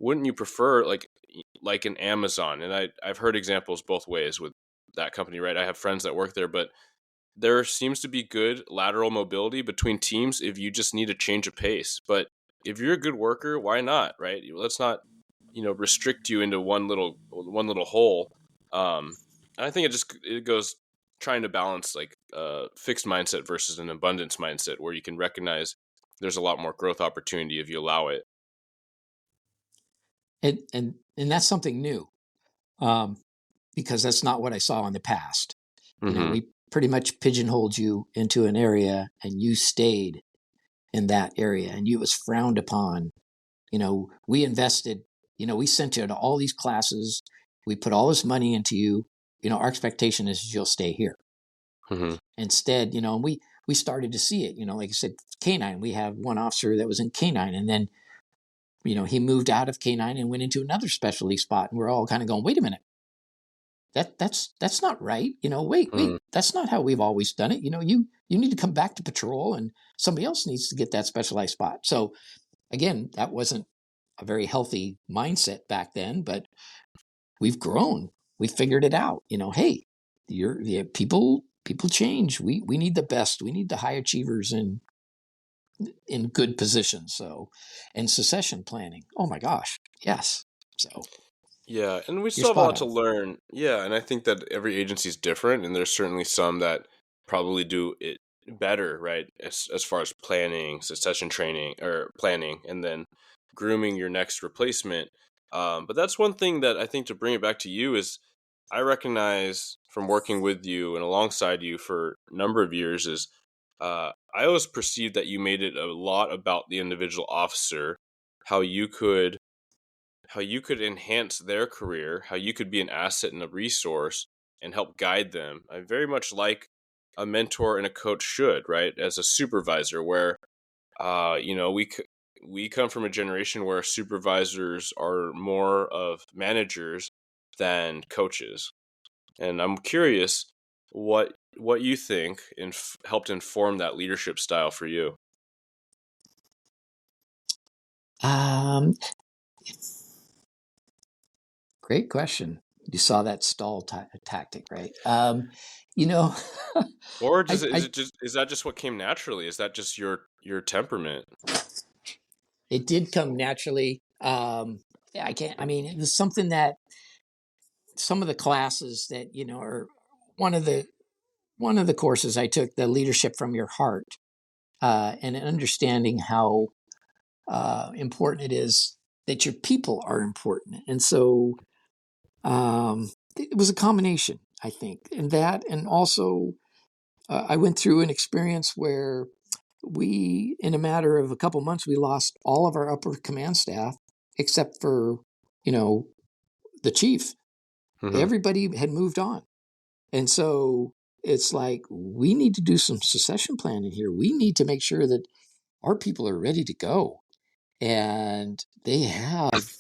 wouldn't you prefer like an Amazon? And I've heard examples both ways with that company, right? I have friends that work there, but there seems to be good lateral mobility between teams if you just need a change of pace. But if you're a good worker, why not, right? Let's not, restrict you into one little hole. And I think it goes trying to balance like a fixed mindset versus an abundance mindset, where you can recognize there's a lot more growth opportunity if you allow it. And that's something new, um, because that's not what I saw in the past. Mm-hmm. We pretty much pigeonholed you into an area, and you stayed in that area, and you was frowned upon. We invested, we sent you to all these classes, we put all this money into you. Our expectation is you'll stay here. Mm-hmm. Instead, and we started to see it. Like I said, canine, we have one officer that was in canine, and then he moved out of canine and went into another specialty spot, and we're all kind of going, wait a minute, that's not right. Wait, Mm-hmm. that's not how we've always done it. You need to come back to patrol, and somebody else needs to get that specialized spot. So again, that wasn't a very healthy mindset back then, but we've grown. We figured it out. Hey, people change. We need the best. We need the high achievers in good positions. So, and succession planning. Oh my gosh, yes. So Yeah, and we you're still have a spot lot to on. learn. Yeah, and I think that every agency is different, and there's certainly some that probably do it better, right? As far as planning, succession training, or planning, and then grooming your next replacement. But that's one thing that I think, to bring it back to you, is I recognize from working with you and alongside you for a number of years is I always perceived that you made it a lot about the individual officer, how you could enhance their career, how you could be an asset and a resource and help guide them. I very much like a mentor and a coach should, right? As a supervisor, where we come from a generation where supervisors are more of managers than coaches, and I'm curious what you think helped inform that leadership style for you. Um, Great question. You saw that stall tactic, right? You know, Or I is that just what came naturally? Is that just your temperament? it did come naturally. Yeah, I can't. I mean, it was something that some of the classes that are one of the one of the courses I took, the leadership from your heart, and understanding how important it is that your people are important, and so it was a combination, I think, and that, and also I went through an experience where we, in a matter of a couple months, we lost all of our upper command staff except for, you know, the chief. Mm-hmm. Everybody had moved on. And so it's like, we need to do some succession planning here. We need to make sure that our people are ready to go and they have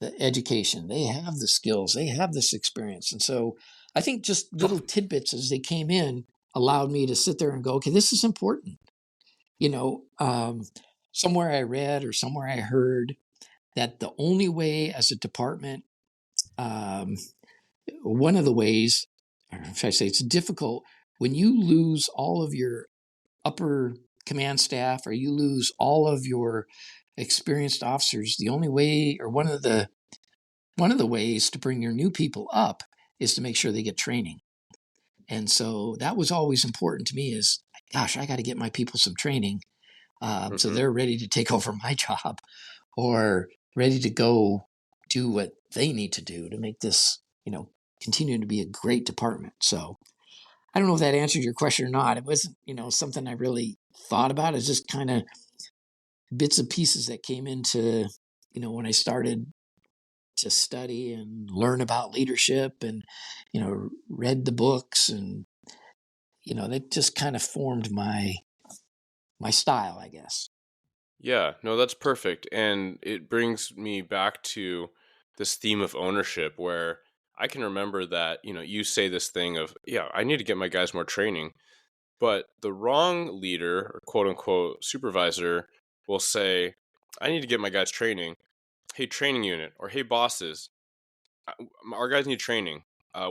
the education, they have the skills, they have this experience. And so I think just little tidbits as they came in allowed me to sit there and go, okay, this is important. You know, somewhere I read or somewhere I heard that the only way as a department, um, one of the ways, or if I say it's difficult, when you lose all of your upper command staff or you lose all of your experienced officers, the only way, or one of the ways to bring your new people up is to make sure they get training. And so that was always important to me is, gosh, I got to get my people some training. So Mm-hmm. they're ready to take over my job or ready to go do what they need to do to make this, continue to be a great department. So I don't know if that answered your question or not. It wasn't, something I really thought about. It's just kind of bits and pieces that came into, when I started to study and learn about leadership and, read the books and, they just kind of formed my style, I guess. Yeah, no, that's perfect. And it brings me back to this theme of ownership, where I can remember that, you say this thing of, yeah, I need to get my guys more training. But the wrong leader or quote unquote supervisor will say, I need to get my guys training. Hey, training unit, or hey, bosses, our guys need training.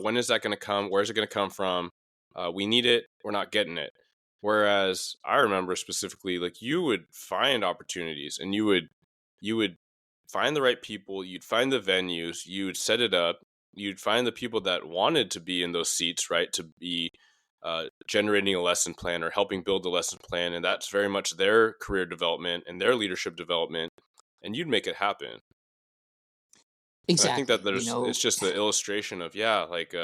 When is that going to come? Where's it going to come from? We need it. We're not getting it. Whereas I remember specifically, like, you would find opportunities and you would find the right people. You'd find the venues. You'd set it up. You'd find the people that wanted to be in those seats, right? To be generating a lesson plan or helping build the lesson plan. And that's very much their career development and their leadership development. And you'd make it happen. And I think that Exactly. it's just the illustration of, yeah, like,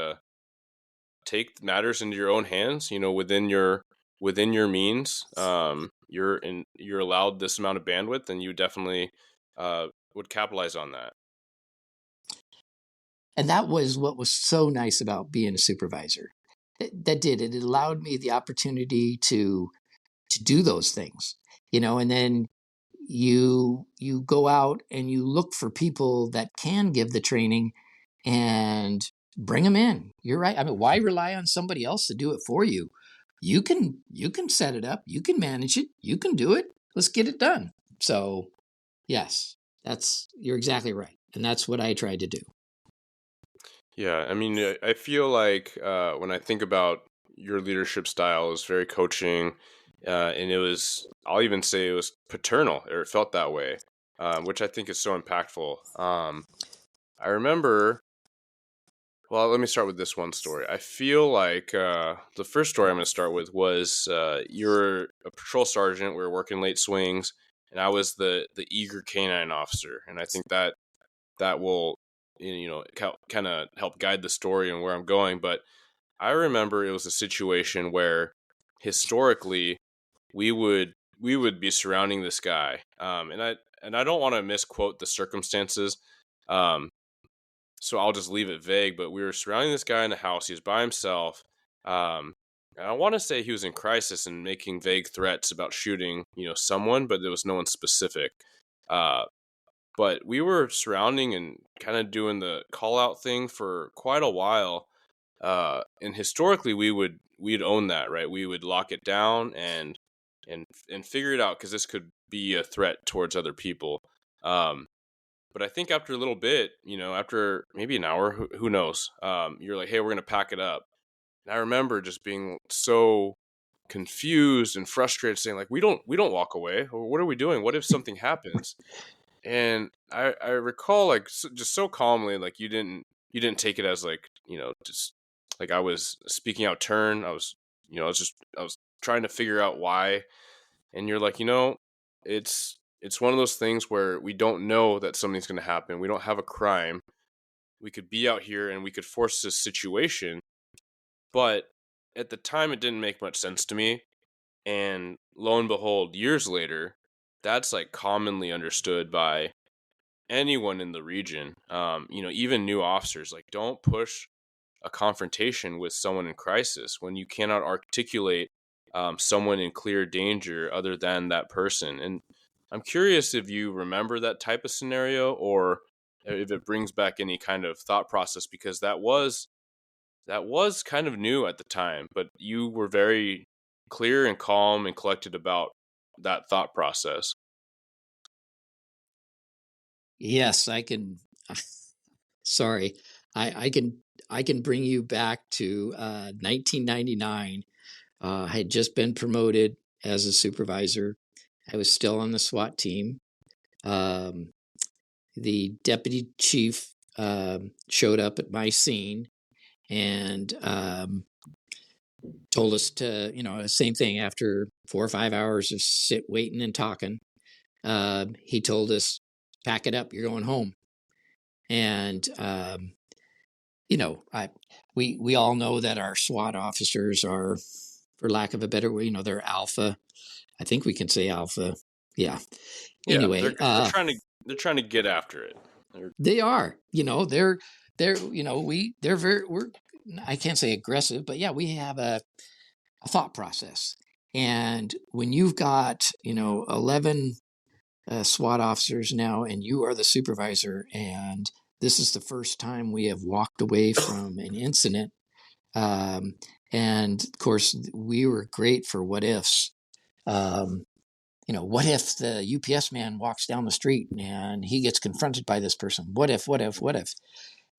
take matters into your own hands, within your means. You're allowed this amount of bandwidth, and you definitely would capitalize on that. And that was what was so nice about being a supervisor. It allowed me the opportunity to do those things, and then you go out and you look for people that can give the training and bring them in. You're right. I mean, why rely on somebody else to do it for you? You can set it up, you can manage it, you can do it. Let's get it done. So yes, you're exactly right. And that's what I tried to do. Yeah, I mean, I feel like when I think about your leadership style, it was very coaching, and I'll even say it was paternal, or it felt that way, which I think is so impactful. I remember, well, let me start with this one story. I feel like the first story I'm going to start with was, you're a patrol sergeant. We were working late swings, and I was the eager canine officer. And I think that will, kind of help guide the story and where I'm going. But I remember it was a situation where historically we would be surrounding this guy, and I don't want to misquote the circumstances, um, so I'll just leave it vague. But we were surrounding this guy in the house. He was by himself, and I want to say he was in crisis and making vague threats about shooting, someone, but there was no one specific. Uh, but we were surrounding and kind of doing the call out thing for quite a while. And historically, we'd own that, right? We would lock it down and figure it out, because this could be a threat towards other people. Um, but I think after a little bit, after maybe an hour, who knows? You're like, hey, we're gonna pack it up. And I remember just being so confused and frustrated, saying like, we don't walk away. Or what are we doing? What if something happens? And I recall, like, just so calmly, like, you didn't take it as like, just like I was speaking out turn. I was trying to figure out why. And you're like, it's one of those things where we don't know that something's going to happen. We don't have a crime. We could be out here and we could force this situation, but at the time it didn't make much sense to me. And lo and behold, years later, that's like commonly understood by anyone in the region. Even new officers, like, don't push a confrontation with someone in crisis when you cannot articulate someone in clear danger other than that person. And I'm curious if you remember that type of scenario, or if it brings back any kind of thought process, because that was kind of new at the time, but you were very clear and calm and collected about that thought process. Yes, I can. Sorry, I can bring you back to 1999. I had just been promoted as a supervisor. I was still on the SWAT team. Um, the deputy chief showed up at my scene and told us to, same thing after 4 or 5 hours of waiting and talking. He told us, pack it up, you're going home. And, we all know that our SWAT officers are, for lack of a better way, they're alpha. I think we can say alpha. Yeah. Yeah, Anyway, they're trying to get after it. they are, they're we're, I can't say aggressive, but yeah, we have a thought process. And when you've got, 11 SWAT officers now, and you are the supervisor, and this is the first time we have walked away from an incident. Um, and of course, we were great for what ifs. What if the UPS man walks down the street and he gets confronted by this person? What if, what if, what if?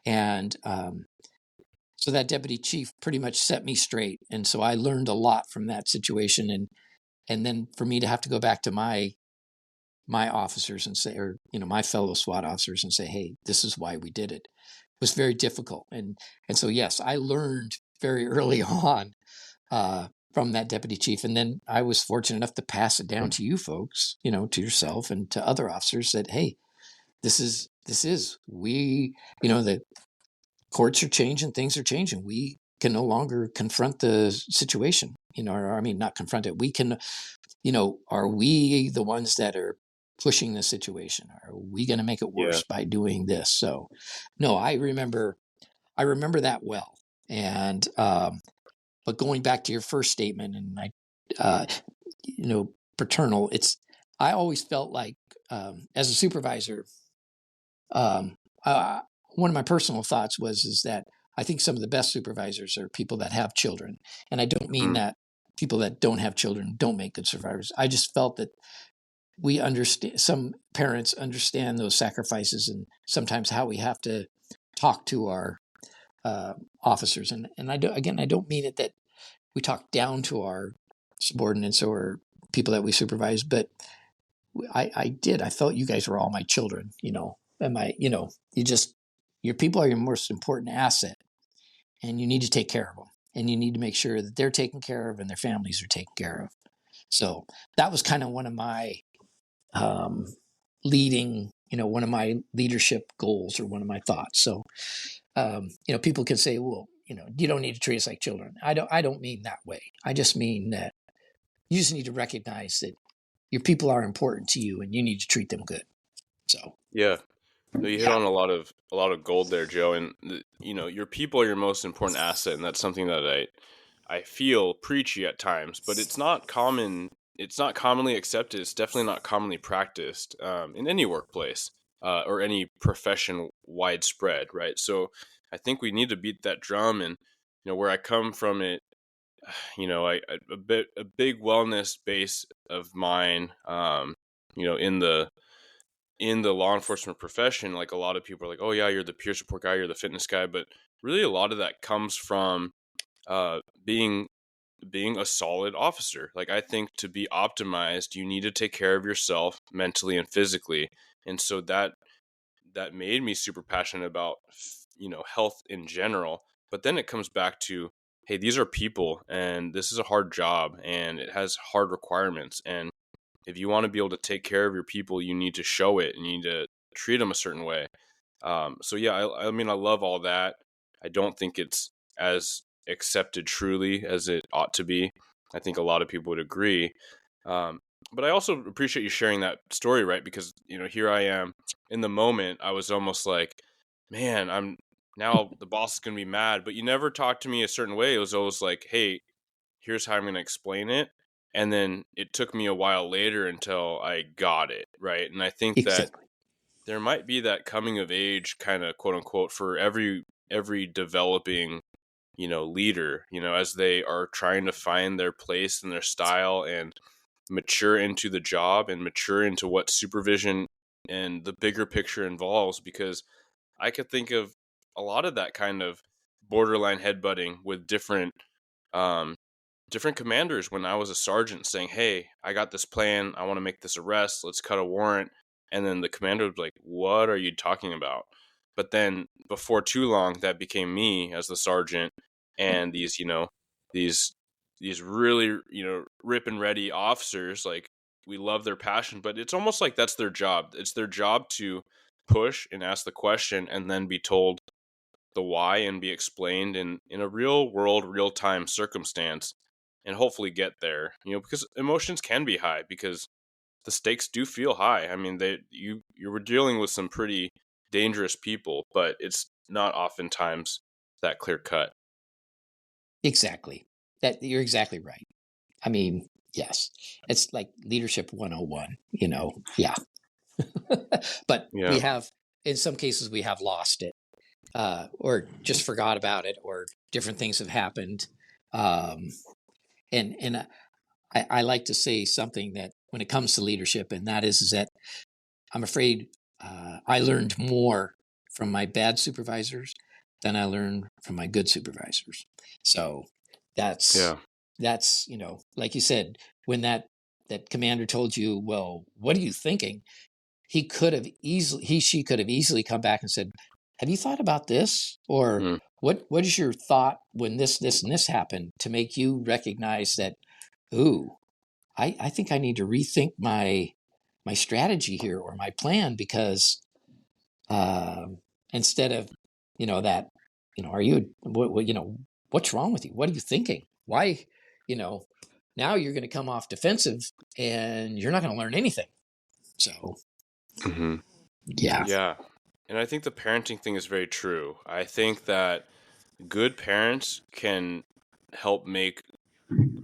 And so that deputy chief pretty much set me straight. And so I learned a lot from that situation. And then for me to have to go back to my officers and say, or, my fellow SWAT officers and say, hey, this is why we did it, was very difficult. And so, yes, I learned very early on from that deputy chief. And then I was fortunate enough to pass it down to you folks, to yourself and to other officers that, hey, this is, the courts are changing, things are changing. We can no longer confront the situation, or, I mean, not confront it. We can, are we the ones that are pushing the situation? Are we going to make it Yeah. worse by doing this? So, no, I remember that well. And, but going back to your first statement, and paternal, I always felt like, as a supervisor, um, one of my personal thoughts is that I think some of the best supervisors are people that have children. And I don't mean that people that don't have children don't make good survivors. I just felt that we understand, some parents understand those sacrifices and sometimes how we have to talk to our officers. And I don't mean it that we talk down to our subordinates or people that we supervise, but I felt you guys were all my children, and your people are your most important asset, and you need to take care of them, and you need to make sure that they're taken care of and their families are taken care of. So that was kind of one of my um, leading, one of my leadership goals or one of my thoughts. So, people can say, well, you don't need to treat us like children. I don't mean that way. I just mean that you just need to recognize that your people are important to you and you need to treat them good. So, Yeah. No, you hit yeah, on a lot of gold there, Joe. And your people are your most important asset, and that's something that I feel preachy at times, but it's not common. It's not commonly accepted. It's definitely not commonly practiced in any workplace or any profession widespread, right? So I think we need to beat that drum. And where I come from, a big wellness base of mine, in the law enforcement profession, like a lot of people are like, oh yeah, you're the peer support guy, you're the fitness guy, but really a lot of that comes from uh, being a solid officer. Like I think to be optimized, you need to take care of yourself mentally and physically, and so that made me super passionate about health in general. But then it comes back to, hey, these are people, and this is a hard job, and it has hard requirements, and if you want to be able to take care of your people, you need to show it and you need to treat them a certain way. So yeah, I mean, I love all that. I don't think it's as accepted truly as it ought to be. I think a lot of people would agree. Um, but I also appreciate you sharing that story, right? Because, here I am in the moment. I was almost like, man, I'm now the boss is going to be mad, but you never talked to me a certain way. It was always like, hey, here's how I'm going to explain it. And then it took me a while later until I got it, right? And I think that exactly. there might be that coming of age kind of quote unquote for every developing, leader, as they are trying to find their place and their style and mature into the job and mature into what supervision and the bigger picture involves. Because I could think of a lot of that kind of borderline headbutting with um, different commanders when I was a sergeant saying, hey, I got this plan. I want to make this arrest. Let's cut a warrant. And then the commander would be like, what are you talking about? But then before too long, that became me as the sergeant. And these, these really, rip and ready officers, like we love their passion, but it's almost like that's their job. It's their job to push and ask the question and then be told the why and be explained in a real world, real time circumstance and hopefully get there, because emotions can be high because the stakes do feel high. I mean, you were dealing with some pretty dangerous people, but it's not oftentimes that clear cut. Exactly. That you're exactly right. I mean, yes, it's like leadership 101, yeah. But we Yeah. have, in some cases, we have lost it or just forgot about it or different things have happened. Um, and I like to say something that when it comes to leadership, and that is that I'm afraid I learned more from my bad supervisors than I learned from my good supervisors. So that's Yeah. that's like you said, when that commander told you, well, what are you thinking? She could have easily come back and said, have you thought about this? Or Mm. what is your thought when this and this happened, to make you recognize that, ooh, I think I need to rethink my strategy here or my plan, because instead of that, are you what's wrong with you? What are you thinking? Why, you know now you're going to come off defensive and you're not going to learn anything. So Hmm. yeah, Yeah. And I think the parenting thing is very true. I think that good parents can help make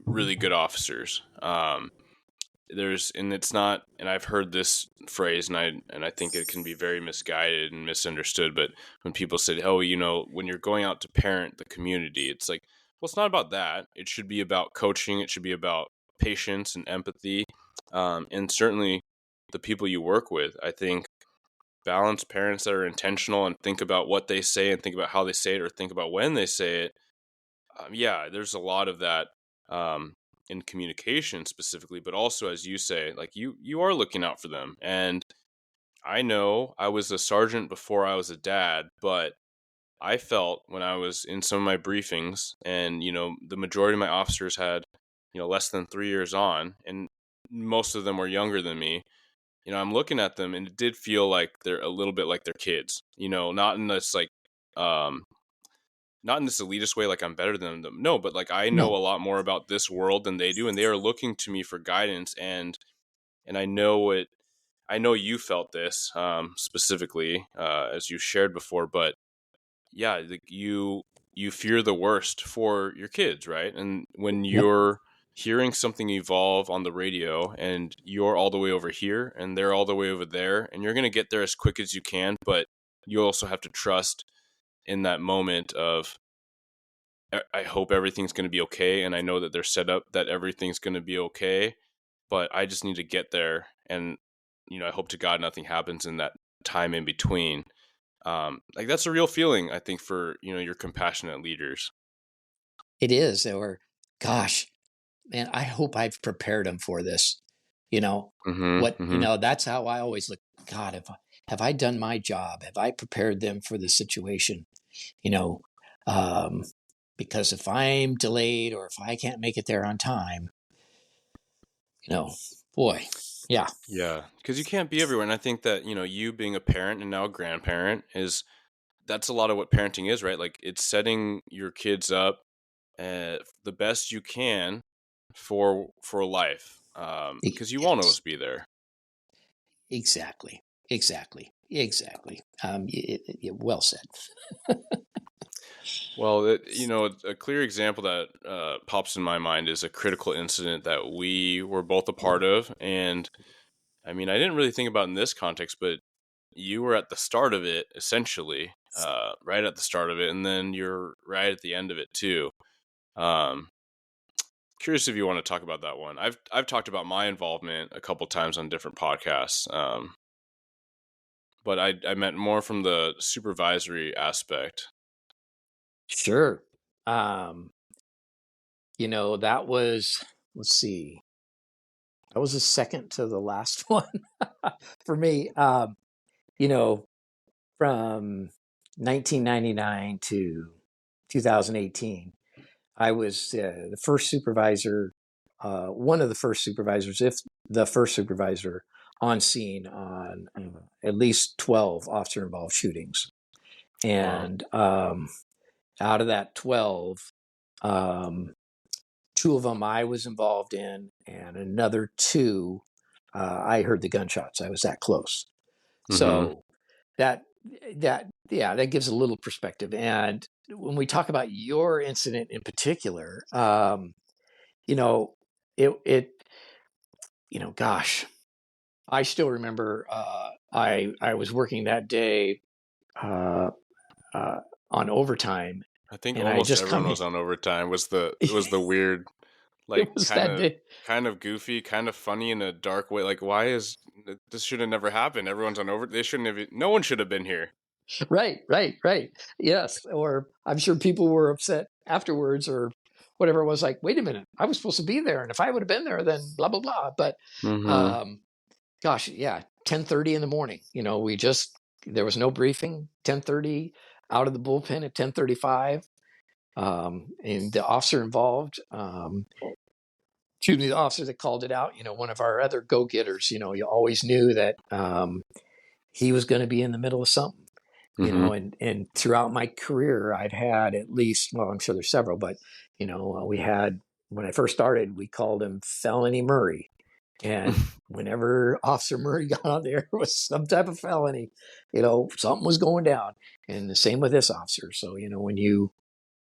really good officers. And it's not, and I've heard this phrase, and I think it can be very misguided and misunderstood, but when people say, oh, when you're going out to parent the community, it's like, well, it's not about that. It should be about coaching. It should be about patience and empathy, and certainly the people you work with. I think balanced parents that are intentional and think about what they say and think about how they say it or think about when they say it. Yeah, there's a lot of that um, in communication specifically, but also, as you say, like you are looking out for them. And I know I was a sergeant before I was a dad, but I felt when I was in some of my briefings, and the majority of my officers had less than 3 years on, and most of them were younger than me. I'm looking at them, and it did feel like they're a little bit like their kids, not in this like, um, not in this elitist way, like I'm better than them. No, but like I know No. a lot more about this world than they do, and they are looking to me for guidance. And I know you felt this specifically as you shared before, but yeah, like you fear the worst for your kids, right? And when Yep. you're hearing something evolve on the radio and you're all the way over here and they're all the way over there, and you're going to get there as quick as you can, but you also have to trust in that moment of, I hope everything's going to be okay, and I know that they're set up that everything's going to be okay, but I just need to get there, and I hope to God nothing happens in that time in between. Like that's a real feeling, I think, for your compassionate leaders. It is. Or, gosh, man, I hope I've prepared them for this. Mm-hmm. Mm-hmm. That's how I always look. God, have I done my job? Have I prepared them for the situation? You know, um, because if I'm delayed or if I can't make it there on time, boy, yeah, Yeah, because you can't be everywhere, and I think that you being a parent and now a grandparent that's a lot of what parenting is, right? Like it's setting your kids up the best you can for life, because you won't yes, always be there. exactly, exactly. Well said. Well, a clear example that pops in my mind is a critical incident that we were both a part of. And I mean, I didn't really think about it in this context, but you were at the start of it, essentially, right at the start of it. And then you're right at the end of it, too. Um, Curious if you want to talk about that one. I've talked about my involvement a couple times on different podcasts, but I meant more from the supervisory aspect. Sure. Um, that was, let's see, that was the second to the last one for me. You know, from 1999 to 2018, I was the first supervisor, one of the first supervisors, if the first supervisor on scene on at least 12 officer involved shootings. Wow. And out of that 12, um, two of them I was involved in, and another two, I heard the gunshots. I was that close. Mm-hmm. So that yeah, that gives a little perspective. And when we talk about your incident in particular, you know, it gosh, I still remember I was working that day uh, uh, on overtime, I think and I had almost just come everyone in. was on overtime. Was the weird, It like was that day. kind of goofy, kind of funny in a dark way. Like, why is this should have never happened? Everyone's on over. They shouldn't have. No one should have been here. Right. Yes. Or I'm sure people were upset afterwards or whatever. It was like, wait a minute, I was supposed to be there. And if I would have been there, then blah, blah, blah. But Mm-hmm. um, gosh, yeah, 10:30 in the morning, there was no briefing, 10:30 out of the bullpen at 10:35. And the officer involved, the officer that called it out, one of our other go-getters, you always knew that he was going to be in the middle of something. Mm-hmm. And throughout my career, I'd had at least, well, I'm sure there's several, but, we had, when I first started, we called him Felony Murray. And whenever Officer Murray got on there, it was some type of felony, something was going down. And the same with this officer. So, when you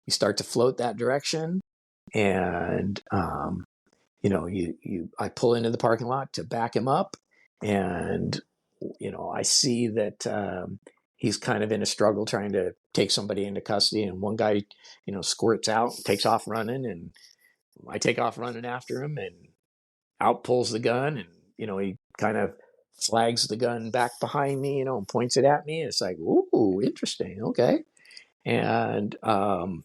start to float that direction and, I pull into the parking lot to back him up and, I see that, he's kind of in a struggle trying to take somebody into custody, and one guy, squirts out, takes off running, and I take off running after him, and out pulls the gun, and he kind of flags the gun back behind me, and points it at me. It's like, ooh, interesting, okay, and and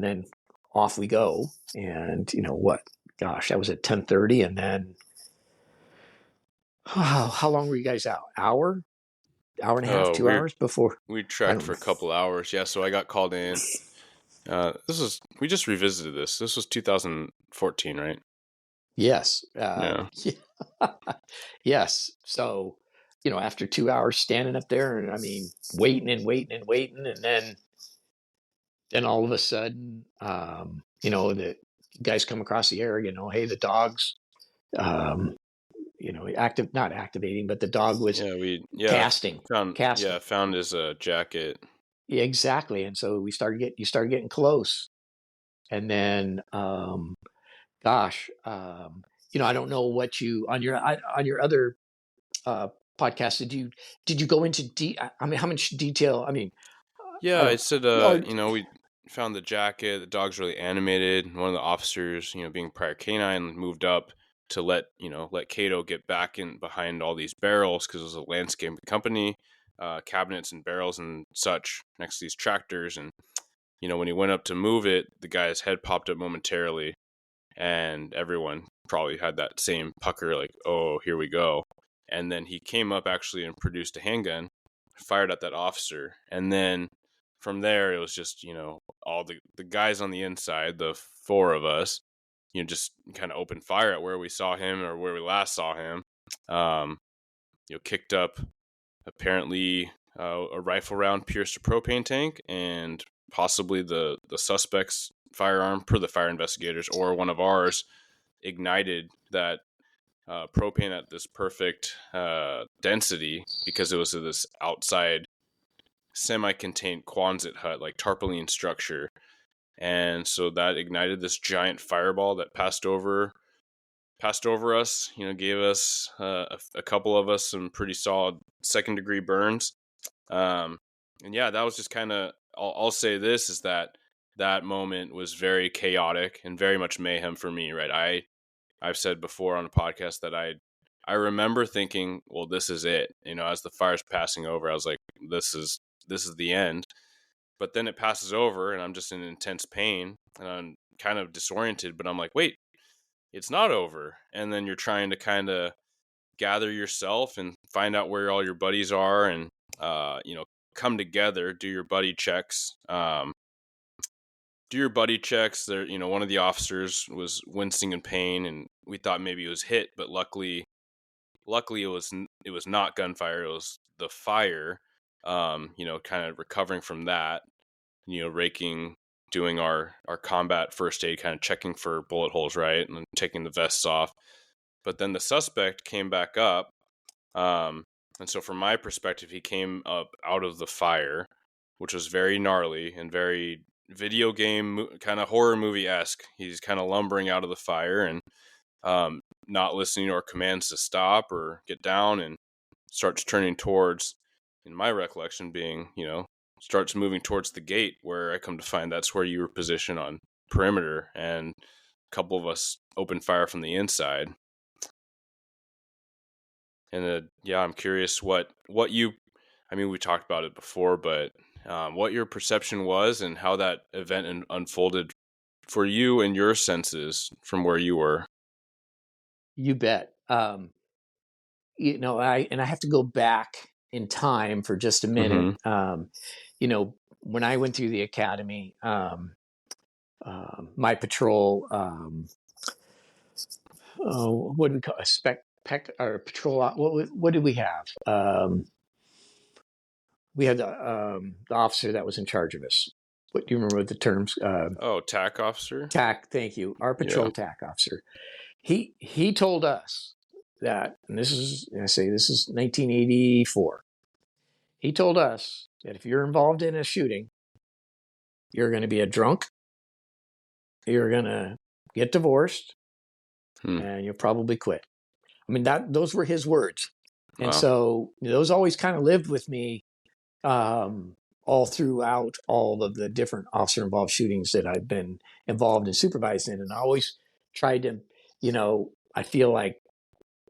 then off we go, and what? Gosh, that was at 10:30, and then how long were you guys out? Hour and a half, Oh, 2 hours before? we I tracked don't for know. a couple hours. Yeah, so I got called in. We just revisited this. This was 2014, right? Yes. Yeah. Yeah. Yes. So, after 2 hours standing up there, and I mean, waiting and waiting and waiting, and then all of a sudden, the guys come across the area, hey, the dog's, um, not activating, but the dog was Yeah, casting, casting. found his jacket. Yeah, exactly. And so you started getting close. And then, gosh, I don't know what on your other uh, podcast, did you go into I mean, how much detail? I mean, Yeah, I I don't, said, or we found the jacket. The dog's really animated. One of the officers, being prior canine, moved up to let Cato get back in behind all these barrels because it was a landscaping company, cabinets and barrels and such next to these tractors. And when he went up to move it, the guy's head popped up momentarily, and everyone probably had that same pucker, like, oh, here we go. And then he came up actually and produced a handgun, fired at that officer, and then from there it was just all the guys on the inside, the four of us, just kind of opened fire at where we saw him or where we last saw him. um Kicked up apparently a rifle round pierced a propane tank, and possibly the suspect's firearm, per the fire investigators, or one of ours, ignited that propane at this perfect density, because it was this outside semi-contained Quonset hut, like tarpaulin structure. And so that ignited this giant fireball that passed over us, gave us a couple of us some pretty solid second degree burns. And yeah, that was just kind of, I'll say this, is that moment was very chaotic and very much mayhem for me, right? I've said before on a podcast that I remember thinking, well, this is it. As the fire's passing over, I was like, this is the end. But then it passes over and I'm just in intense pain and I'm kind of disoriented, but I'm like, wait, it's not over. And then you're trying to kind of gather yourself and find out where all your buddies are, and come together, do your buddy checks. There, one of the officers was wincing in pain, and we thought maybe he was hit, but luckily it was not gunfire. It was the fire. Kind of recovering from that. Raking, doing our combat first aid, kind of checking for bullet holes, right, and then taking the vests off. But then the suspect came back up, and so from my perspective, he came up out of the fire, which was very gnarly and very video game kind of horror movie-esque. He's kind of lumbering out of the fire and not listening to our commands to stop or get down, and starts turning towards, in my recollection being, starts moving towards the gate, where I come to find that's where you were positioned on perimeter, and a couple of us opened fire from the inside. And yeah, I'm curious what you, I mean, we talked about it before, but what your perception was and how that event unfolded for you and your senses from where you were. You bet. I have to go back in time for just a minute. When I went through the academy, my patrol, what do we call a or patrol? What did we have? We had the officer that was in charge of us. What do you remember the terms? TAC officer. TAC. Thank you. Our patrol TAC officer. He told us that, and this is 1984. He told us that if you're involved in a shooting, you're going to be a drunk, you're going to get divorced, and you'll probably quit. I mean, those were his words. And so those always kind of lived with me all throughout all of the different officer-involved shootings that I've been involved and supervised in. And I always tried to,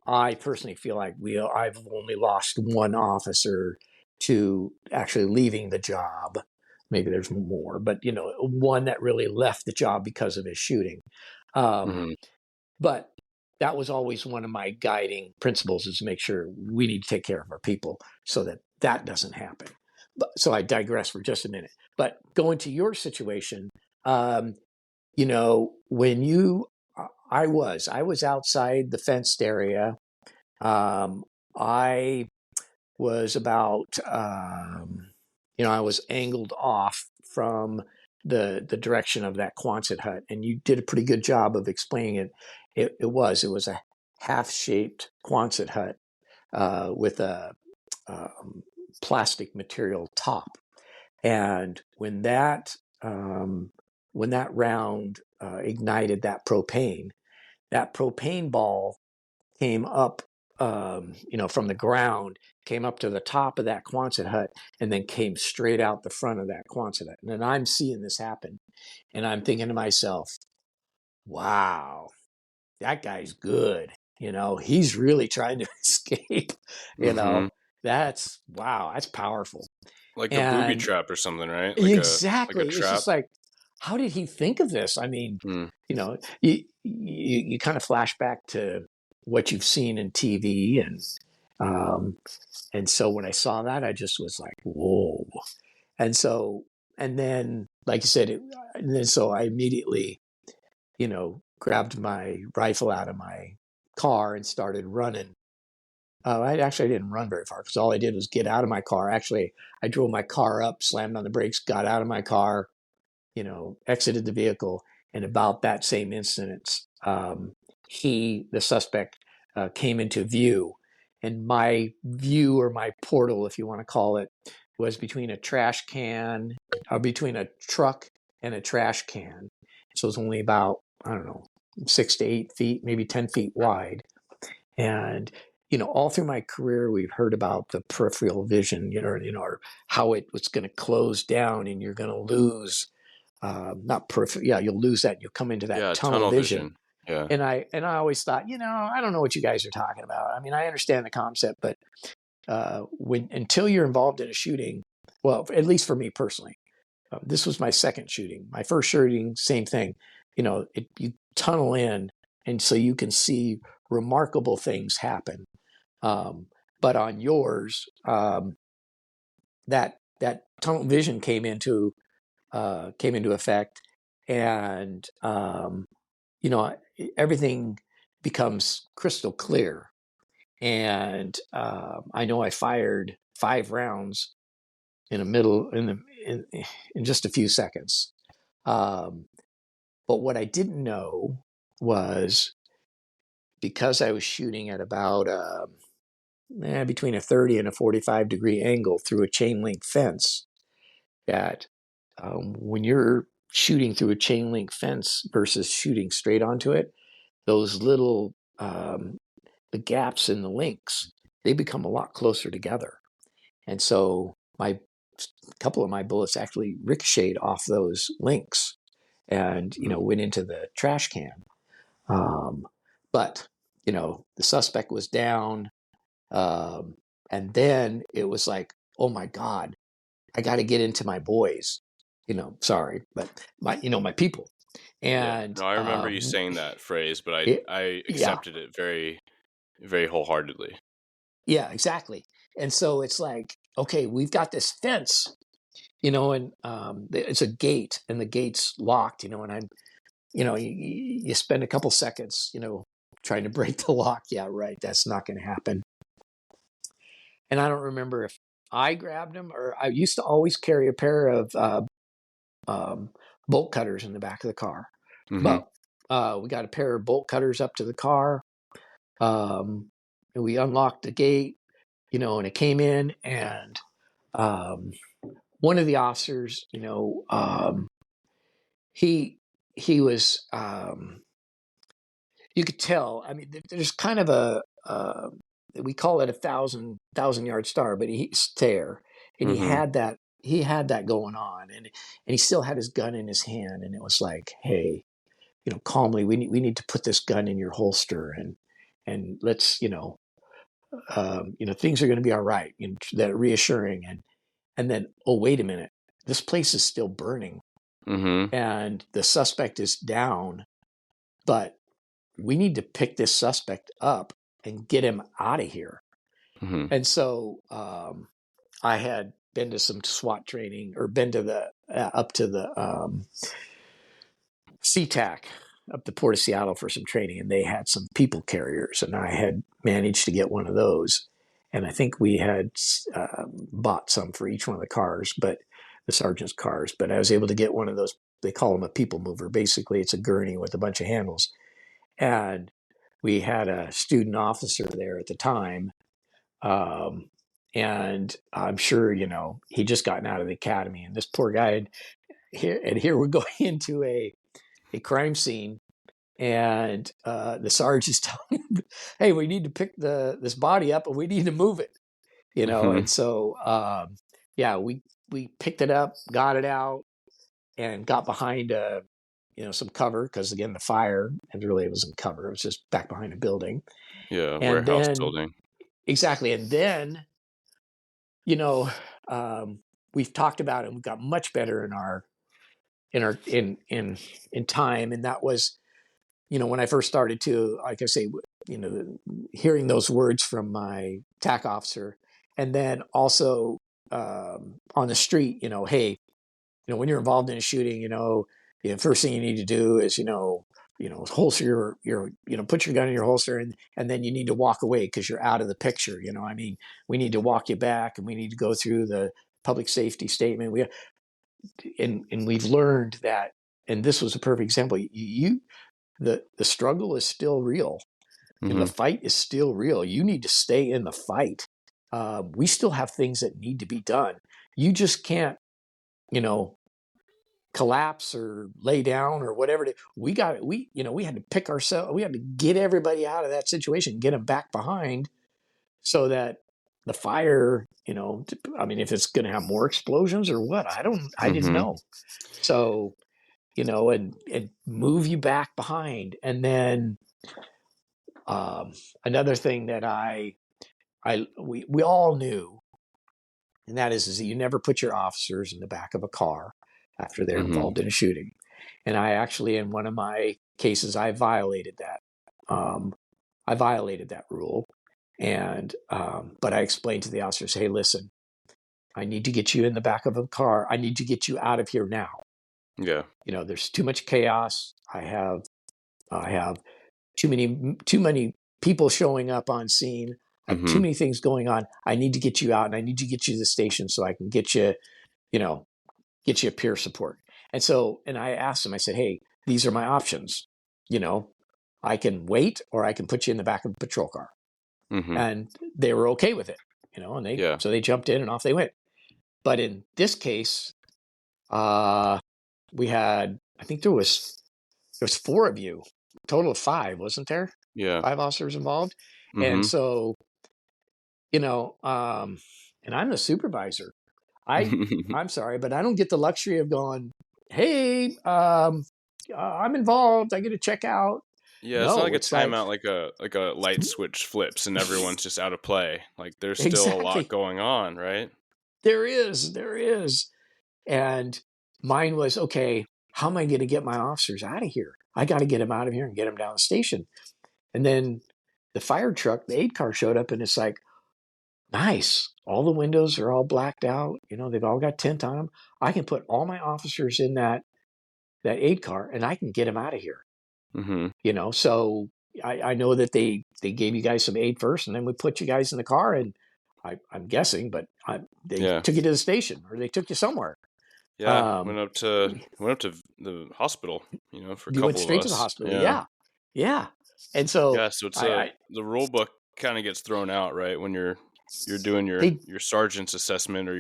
I personally feel like I've only lost one officer to actually leaving the job. Maybe there's more, but one that really left the job because of his shooting. But that was always one of my guiding principles, is to make sure we need to take care of our people so that doesn't happen. So I digress for just a minute. But going to your situation, when you I was outside the fenced area. I was about, I was angled off from the direction of that Quonset hut, and you did a pretty good job of explaining it. It was a half-shaped Quonset hut with a plastic material top, and when that round ignited that propane ball came up, from the ground, came up to the top of that Quonset hut, and then came straight out the front of that Quonset hut. And then I'm seeing this happen, and I'm thinking to myself, "Wow, that guy's good. He's really trying to escape. You Mm-hmm. know, that's wow, that's powerful." Like a booby And trap or something, right? Like a exactly, it's trap. just like, how did he think of this? I mean, Mm. you kind of flash back to what you've seen in TV, um, and so when I saw that, I just was like, whoa. And so, and then, like you said, and then so I immediately, grabbed my rifle out of my car and started running. I didn't run very far because all I did was get out of my car. Actually, I drove my car up, slammed on the brakes, got out of my car, exited the vehicle. And about that same incident, the suspect, came into view. And my view, or my portal, if you want to call it, was between a trash can, or between a truck and a trash can. So it was only about, I don't know, 6 to 8 feet, maybe 10 feet wide. And, all through my career, we've heard about the peripheral vision, or how it was going to close down and you're going to lose, not peripheral. Yeah, you'll lose that. And you'll come into that Yeah, tunnel tunnel vision. vision. Yeah. And I always thought, I don't know what you guys are talking about. I mean, I understand the concept, but until you're involved in a shooting, well, at least for me personally, this was my second shooting. My first shooting, same thing. You tunnel in, and so you can see remarkable things happen. But on yours, that tunnel vision came into effect, and everything becomes crystal clear. And I know I fired 5 rounds in the middle in just a few seconds. But what I didn't know was, because I was shooting at about between a 30 and a 45-degree angle through a chain link fence, that when you're shooting through a chain link fence versus shooting straight onto it, those little the gaps in the links, they become a lot closer together. And so a couple of my bullets actually ricocheted off those links and went into the trash can. But the suspect was down, and then it was like, oh my God, I got to get into my boys. Sorry, but my people. Yeah. And No, I remember you saying that phrase, but I yeah, accepted it very, very wholeheartedly. yeah, exactly. And so it's like, okay, we've got this fence, and it's a gate, and the gate's locked, and I'm, you spend a couple seconds, trying to break the lock. Yeah, right. That's not going to happen. And I don't remember if I grabbed him, or I used to always carry a pair of bolt cutters in the back of the car. Mm-hmm. But we got a pair of bolt cutters up to the car. And we unlocked the gate, and it came in, and one of the officers, he was, you could tell. I mean, there's kind of we call it a thousand yard stare, but he stare, and Mm-hmm. he had that going on, and he still had his gun in his hand, and it was like, hey, calmly, we need to put this gun in your holster, and let's, things are going to be all right. That reassuring, and then, oh, wait a minute, this place is still burning, Mm-hmm. and the suspect is down, but we need to pick this suspect up and get him out of here. Mm-hmm. And so I had been to some SWAT training, or been to the up to the CTAC, up to Port of Seattle for some training, and they had some people carriers, and I had managed to get one of those. And I think we had bought some for each one of the cars, but the sergeant's cars. But I was able to get one of those. They call them a people mover. Basically, it's a gurney with a bunch of handles. And we had a student officer there at the time. And I'm sure, he just gotten out of the academy. And this poor guy here we're going into a crime scene, and the sergeant is telling him, "Hey, we need to pick this body up, and we need to move it." And so yeah, we picked it up, got it out, and got behind some cover, because again, the fire, and really it wasn't cover, it was just back behind a building. Yeah, And warehouse then building. exactly, and then we've talked about it, and we've got much better in time. And that was, when I first started to, like I say, hearing those words from my TAC officer, and then also on the street, hey, when you're involved in a shooting, the first thing you need to do is, holster your put your gun in your holster, and then you need to walk away because you're out of the picture. We need to walk you back, and we need to go through the public safety statement. And we've learned that, and this was a perfect example. The struggle is still real, and the fight is still real. You need to stay in the fight. We still have things that need to be done. You just can't, collapse or lay down or whatever. We had to pick ourselves. We had to get everybody out of that situation, get them back behind, so that the fire, if it's going to have more explosions or what, I didn't know. So, and move you back behind. And then another thing that we all knew, and that is that you never put your officers in the back of a car after they're involved in a shooting. And I actually, in one of my cases, I violated that. I violated that rule. And but I explained to the officers, hey, listen, I need to get you in the back of a car. I need to get you out of here now. Yeah. There's too much chaos. I have too many people showing up on scene. I have too many things going on. I need to get you out, and I need to get you to the station so I can get you peer support. And I asked him, I said, hey, these are my options. I can wait, or I can put you in the back of a patrol car. And they were okay with it, and so they jumped in and off they went. But in this case, we had, I think there was 4 of you, a total of 5, wasn't there? Yeah. 5 officers involved. And so, and I'm the supervisor. I'm sorry, but I don't get the luxury of going, hey, I'm involved, I get to check out. Yeah, it's not like a timeout, like a light switch flips and everyone's just out of play. Like there's still a lot going on, right? There is. And mine was, okay, how am I going to get my officers out of here? I got to get them out of here and get them down the station. And then the fire truck, the aid car, showed up, and it's like, nice. All the windows are all blacked out. They've all got tint on them. I can put all my officers in that aid car, and I can get them out of here. So I know that they gave you guys some aid first, and then we put you guys in the car, and I'm guessing, but they took you to the station, or they took you somewhere. Yeah, went up to the hospital, for a couple of us. You went straight to the hospital, yeah. And so so it's the rule book kind of gets thrown out, right, when you're doing your sergeant's assessment, or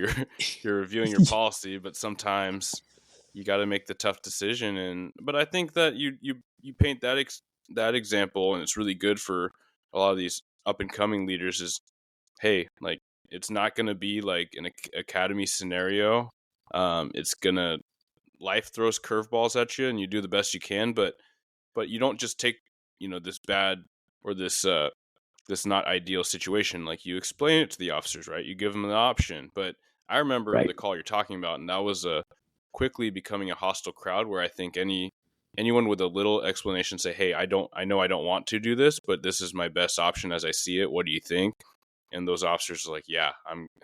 you're reviewing your policy, but sometimes you got to make the tough decision. But I think that you paint that example, and it's really good for a lot of these up and coming leaders, is, hey, like, it's not going to be like an academy scenario. Life throws curveballs at you, and you do the best you can, but you don't just take, this bad or this not ideal situation. Like, you explain it to the officers, right? You give them the option. But I remember the call you're talking about, and that was quickly becoming a hostile crowd, where I think anyone with a little explanation say, hey, I know I don't want to do this, but this is my best option as I see it. What do you think? And those officers are like, yeah,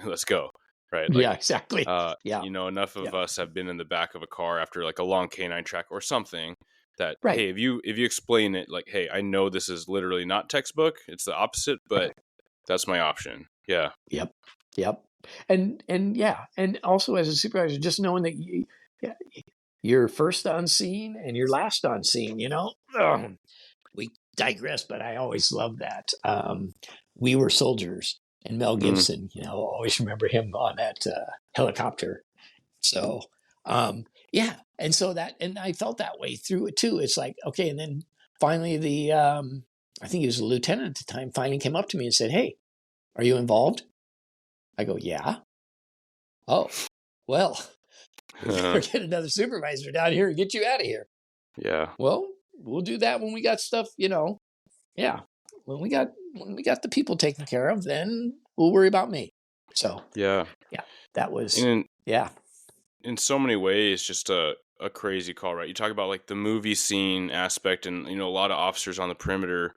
let's go. Right. Like, yeah, exactly. enough of us have been in the back of a car after like a long canine track or something, that, Right. hey, if you explain it like, hey, I know this is literally not textbook, it's the opposite, but Right. that's my option. Yeah. Yep. Yep. And yeah, and also as a supervisor, just knowing that yeah, you're first on scene and you're last on scene. We digress, but I always love that. We Were Soldiers, and Mel Mm, Gibson. Always remember him on that helicopter. So, yeah, and so and I felt that way through it too. It's like, okay, and then finally I think he was a lieutenant at the time, finally came up to me and said, "Hey, are you involved?" I go, "Yeah." Oh, well, we better get another supervisor down here and get you out of here. yeah. Well, we'll do that when we got stuff, yeah. When we got the people taken care of, then we'll worry about me. So, Yeah. yeah, that was, And yeah. in so many ways, just a crazy call, right? You talk about like the movie scene aspect, and a lot of officers on the perimeter,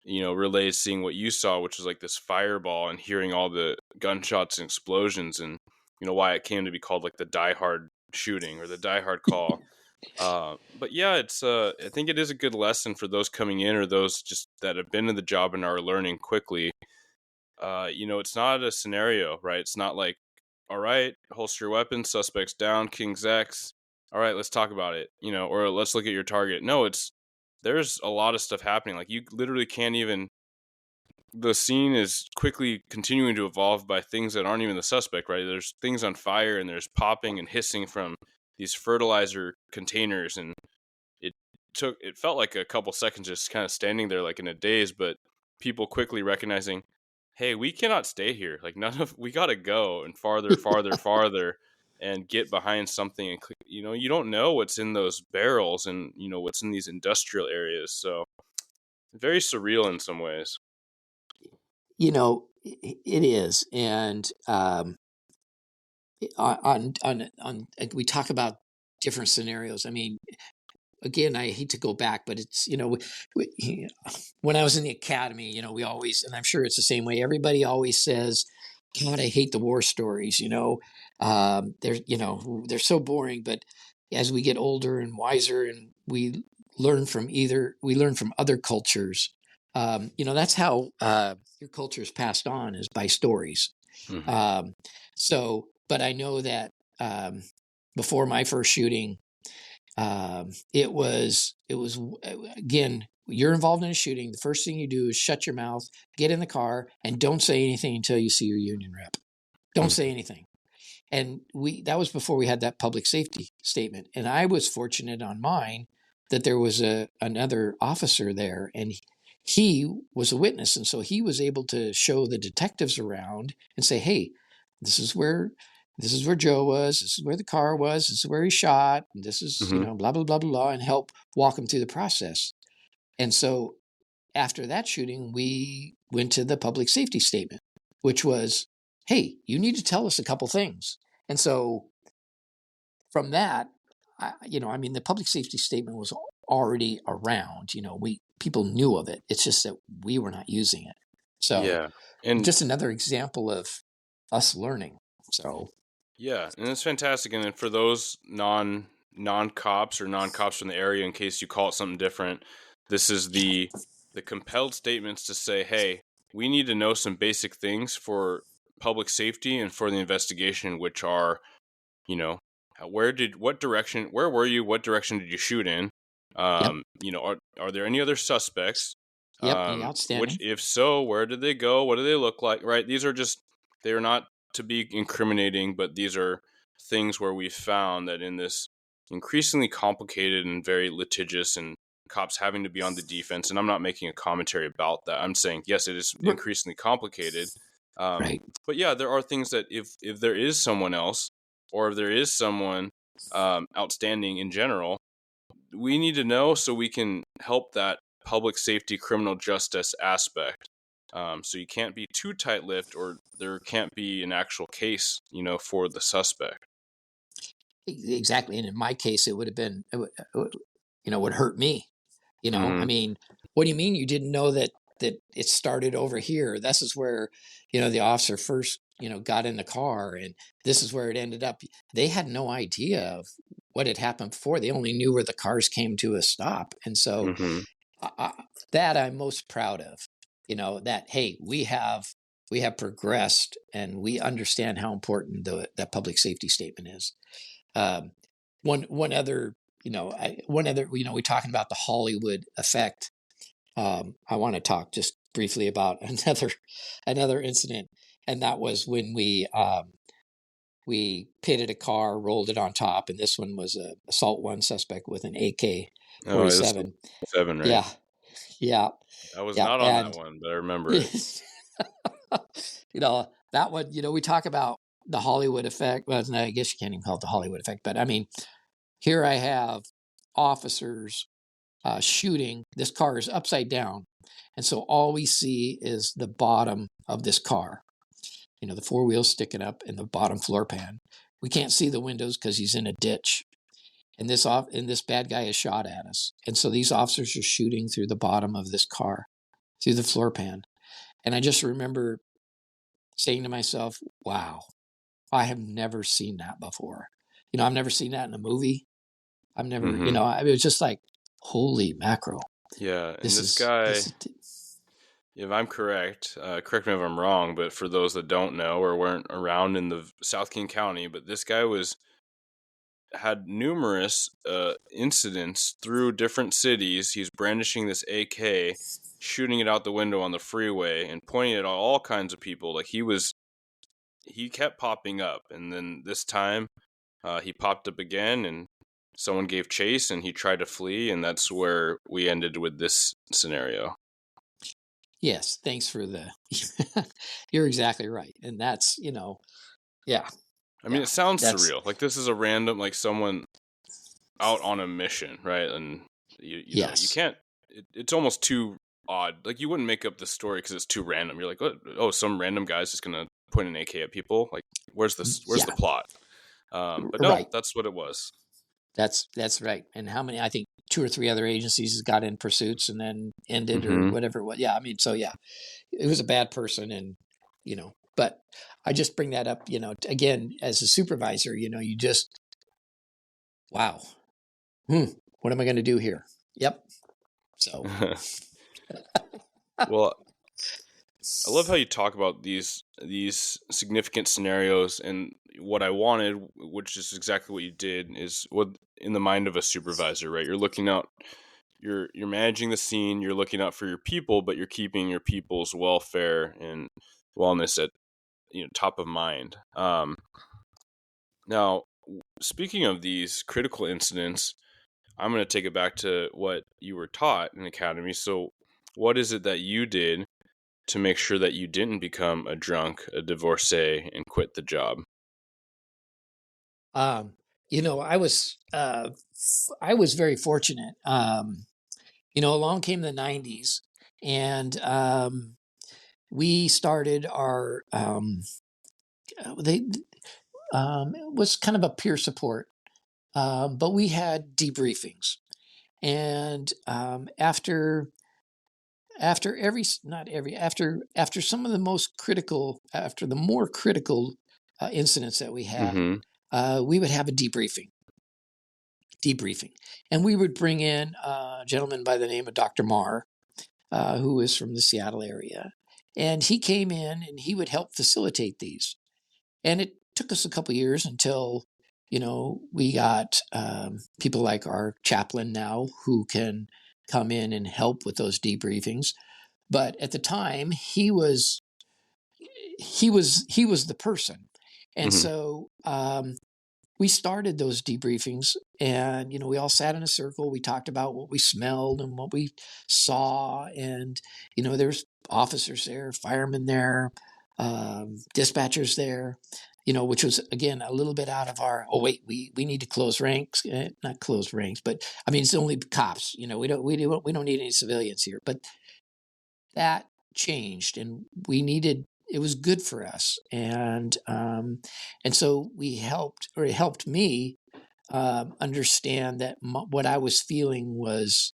relays seeing what you saw, which was like this fireball, and hearing all the gunshots and explosions, and why it came to be called like the Die Hard shooting or the Die Hard call. But yeah, it's I think it is a good lesson for those coming in or those just that have been in the job and are learning quickly. It's not a scenario, right? It's not like, all right, holster your weapon, suspects down, King's X. All right, let's talk about it, or let's look at your target. No, there's a lot of stuff happening. Like you literally can't even, the scene is quickly continuing to evolve by things that aren't even the suspect, right? There's things on fire and there's popping and hissing from these fertilizer containers, and it it felt like a couple seconds just kind of standing there like in a daze, but people quickly recognizing, hey, we cannot stay here. Like we got to go and farther, farther, farther, and get behind something. And you don't know what's in those barrels, and what's in these industrial areas. So very surreal in some ways. It is. And we talk about different scenarios. I mean, again, I hate to go back, but it's, when I was in the academy, we always, and I'm sure it's the same way, everybody always says, God, I hate the war stories, they're so boring. But as we get older and wiser and we learn from other cultures, that's how your culture is passed on, is by stories. Hmm. Um, but I know that before my first shooting, it was again, you're involved in a shooting. The first thing you do is shut your mouth, get in the car, and don't say anything until you see your union rep. Don't say anything. And that was before we had that public safety statement. And I was fortunate on mine that there was another officer there, and he was a witness. And so he was able to show the detectives around and say, hey, this is where Joe was, this is where the car was, this is where he shot, and this is, Hmm. blah, blah, blah, blah, blah, and help walk him through the process. And so after that shooting, we went to the public safety statement, which was, hey, you need to tell us a couple things. And so from that, the public safety statement was already around. People knew of it. It's just that we were not using it. So Yeah, and just another example of us learning. So yeah, and it's fantastic. And then for those non cops or non cops from the area, in case you call it something different, this is the compelled statements to say, hey, we need to know some basic things for public safety and for the investigation, which are, you know, where were you, what direction did you shoot in? yep, Are there any other suspects? yep, Which, outstanding. if so, where did they go? What do they look like? Right? They are not to be incriminating, but these are things where we found that in this increasingly complicated and very litigious and cops having to be on the defense, and I'm not making a commentary about that. I'm saying, yes, it is increasingly complicated. Um, Right. but yeah, there are things that if there is someone else, or if there is someone outstanding in general, we need to know so we can help that public safety criminal justice aspect. So you can't be too tight-lipped, or there can't be an actual case, for the suspect. Exactly. And in my case, it would have been, would hurt me. I Mm-hmm. mean, what do you mean you didn't know that it started over here? This is where, the officer first, got in the car, and this is where it ended up. They had no idea of what had happened before. They only knew where the cars came to a stop. And so Mm-hmm. that I'm most proud of, that, hey, we have progressed and we understand how important that public safety statement is. One other, we're talking about the Hollywood effect. I want to talk just briefly about another incident, and that was when we pitted a car, rolled it on top, and this one was a assault one suspect with an Oh, it was AK-47. 7, right? Yeah, yeah, I was yeah, not on that and one, but I remember it. that one. We talk about the Hollywood effect. Well, I guess you can't even call it the Hollywood effect, but I mean, here I have officers shooting. This car is upside down, and so all we see is the bottom of this car. The four wheels sticking up in the bottom floor pan. We can't see the windows because he's in a ditch, and this bad guy is shot at us. And so these officers are shooting through the bottom of this car, through the floor pan. And I just remember saying to myself, "Wow, I have never seen that before. I've never seen that in a movie. I've never, Mm-hmm. it was just like, holy mackerel. Yeah, and this This guy, is if I'm correct, correct me if I'm wrong, but for those that don't know or weren't around in the South King County, but this guy had numerous incidents through different cities. He's brandishing this AK, shooting it out the window on the freeway, and pointing it at all kinds of people. Like he kept popping up, and then this time he popped up again, and someone gave chase, and he tried to flee, and that's where we ended with this scenario. Yes, thanks for you're exactly right. And that's, yeah. I mean, Yeah, it sounds that's, surreal. Like this is a random, like someone out on a mission, right? And you know, you yes. can't. It's almost too odd. Like you wouldn't make up this story because it's too random. You're like, oh, some random guy's just gonna point an AK at people. Like, where's Yeah, the plot? But no, right. that's what it was. That's right. And how many, I think 2 or 3 other agencies has got in pursuits and then ended or Mm-hmm. whatever it was. Yeah. I mean, so yeah, it was a bad person. And, but I just bring that up, again, as a supervisor, you just, wow. What am I going to do here? Yep. So, Well, I love how you talk about these significant scenarios, and what I wanted, which is exactly what you did, is what in the mind of a supervisor, right? You're looking out, you're managing the scene, you're looking out for your people, but you're keeping your people's welfare and wellness at top of mind. Now, speaking of these critical incidents, I'm going to take it back to what you were taught in academy. So, what is it that you did to make sure that you didn't become a drunk, a divorcee, and quit the job? I was very fortunate. Along came the 90s, and we started our it was kind of a peer support, but we had debriefings, and after every not every after some of the most critical after the more critical incidents that we had, Mm-hmm. we would have a debriefing, and we would bring in a gentleman by the name of Dr. Marr, who is from the Seattle area, and he came in and he would help facilitate these. And it took us a couple years until, we got people like our chaplain now who can come in and help with those debriefings. But at the time, he was the person, and Mm-hmm. so we started those debriefings, and we all sat in a circle. We talked about what we smelled and what we saw, and there's officers there, firemen there, dispatchers there, which was again a little bit out of our. Oh wait, we need to close ranks, not close ranks, but I mean it's only cops. We don't need any civilians here, but that changed, and it was good for us, and so it helped me understand that what I was feeling was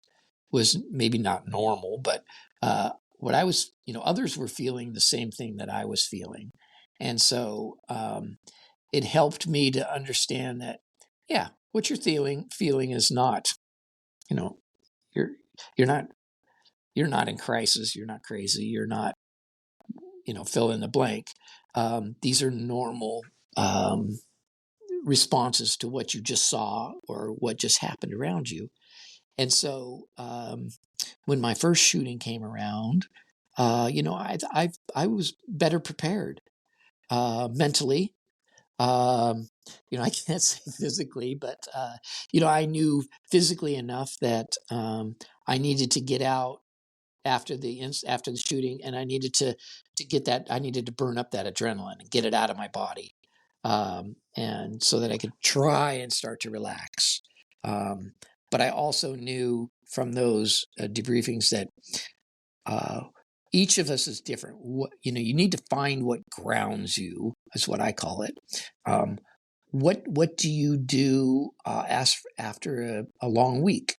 maybe not normal, but what I was, others were feeling the same thing that I was feeling, and so it helped me to understand that, yeah, what you're feeling is not, you know, you're you're not you're not in crisis. You're not crazy. You're not, fill in the blank. These are normal responses to what you just saw or what just happened around you. And so when my first shooting came around, I was better prepared mentally. I can't say physically, but I knew physically enough that I needed to get out after the shooting, and I needed to get that. I needed to burn up that adrenaline and get it out of my body, and so that I could try and start to relax. Um, but I also knew from those debriefings that uh, each of us is different. You need to find what grounds you, is what I call it. Um, what do you do after a long week?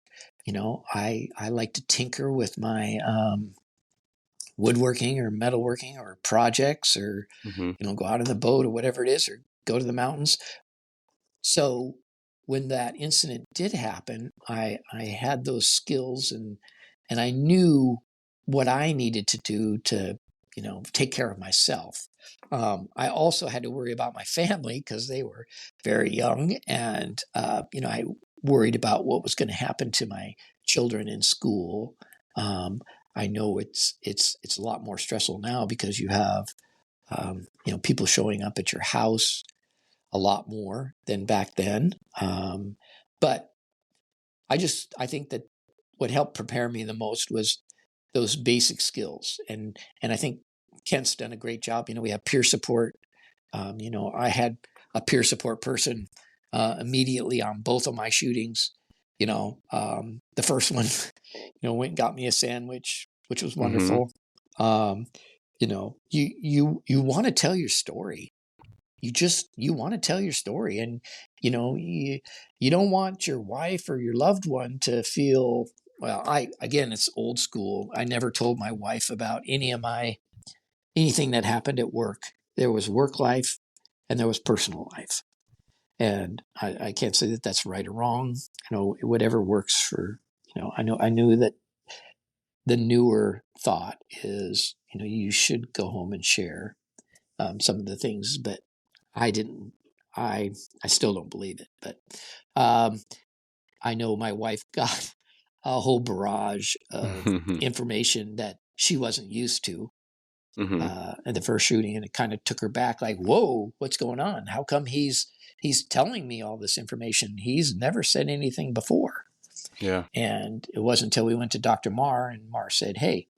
I like to tinker with my woodworking or metalworking or projects, or Mm-hmm. go out on the boat or whatever it is, or go to the mountains. So when that incident did happen, I had those skills, and I knew what I needed to do to take care of myself. I also had to worry about my family because they were very young, and I worried about what was going to happen to my children in school. I know it's a lot more stressful now because you have people showing up at your house a lot more than back then. But I think that what helped prepare me the most was those basic skills. And I think Kent's done a great job. We have peer support. I had a peer support person immediately on both of my shootings. The first one, went and got me a sandwich, which was Mm-hmm. wonderful. You want to tell your story. You want to tell your story, and you don't want your wife or your loved one to feel, well, again, it's old school. I never told my wife about anything that happened at work. There was work life and there was personal life, and I can't say that that's right or wrong. Whatever works for, I knew that the newer thought is, you should go home and share some of the things, but I didn't. I still don't believe it, but um, I know my wife got a whole barrage of Mm-hmm. information that she wasn't used to Mm-hmm. at the first shooting, and it kind of took her back. Like, whoa, what's going on? How come he's telling me all this information? He's never said anything before. Yeah. And it wasn't until we went to Dr. Marr, and Marr said, "Hey,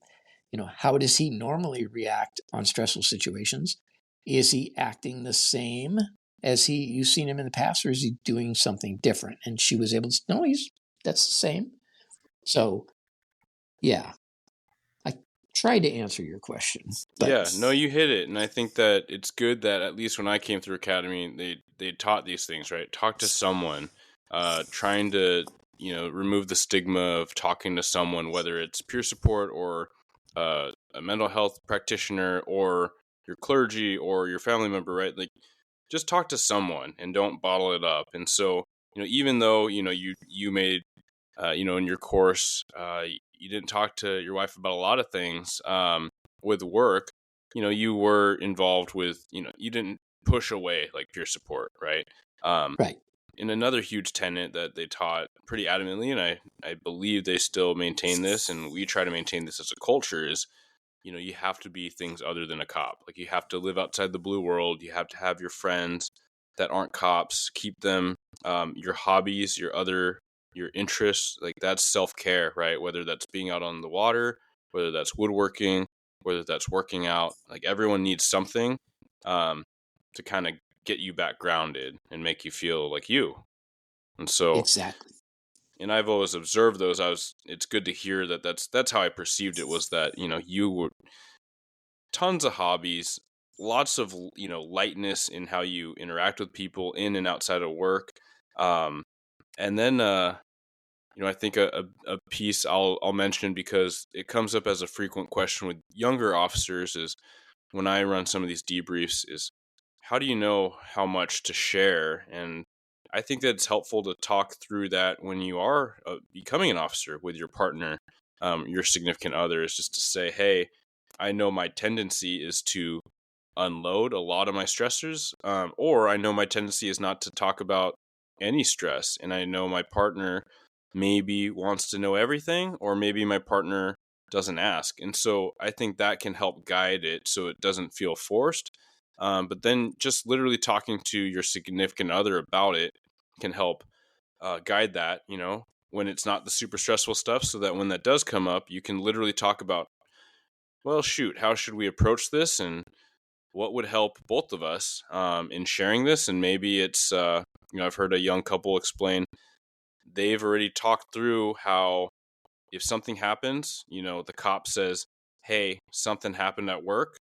how does he normally react on stressful situations? Is he acting the same as you've seen him in the past, or is he doing something different?" And she was able to say, no, that's the same. So yeah, I tried to answer your question, Yeah, but no, you hit it, and I think that it's good that at least when I came through academy, they taught these things, right? Talk to someone, trying to remove the stigma of talking to someone, whether it's peer support or a mental health practitioner or your clergy or your family member, right? Like, just talk to someone and don't bottle it up. And so, even though you made in your course, you didn't talk to your wife about a lot of things. With work, you were involved with, you didn't push away like peer support, right? Um, right, and another huge tenet that they taught pretty adamantly, and I believe they still maintain this, and we try to maintain this as a culture, is, you have to be things other than a cop. Like, you have to live outside the blue world. You have to have your friends that aren't cops, keep them, your hobbies, your interests, like, that's self-care, right? Whether that's being out on the water, whether that's woodworking, whether that's working out, like, everyone needs something um, to kind of get you back grounded and make you feel like you. And so, exactly, and I've always observed those. It's good to hear that that's how I perceived it, was that, you were tons of hobbies, lots of, lightness in how you interact with people in and outside of work. And then, I think a piece I'll mention, because it comes up as a frequent question with younger officers, is when I run some of these debriefs, is how do you know how much to share? And I think that it's helpful to talk through that when you are becoming an officer with your partner, your significant other, is just to say, hey, I know my tendency is to unload a lot of my stressors, or I know my tendency is not to talk about any stress, and I know my partner maybe wants to know everything, or maybe my partner doesn't ask. And so I think that can help guide it so it doesn't feel forced. But then just literally talking to your significant other about it can help guide that, when it's not the super stressful stuff, so that when that does come up, you can literally talk about, well, shoot, how should we approach this? And what would help both of us in sharing this? And maybe it's, I've heard a young couple explain they've already talked through how if something happens, the cop says, hey, something happened at work.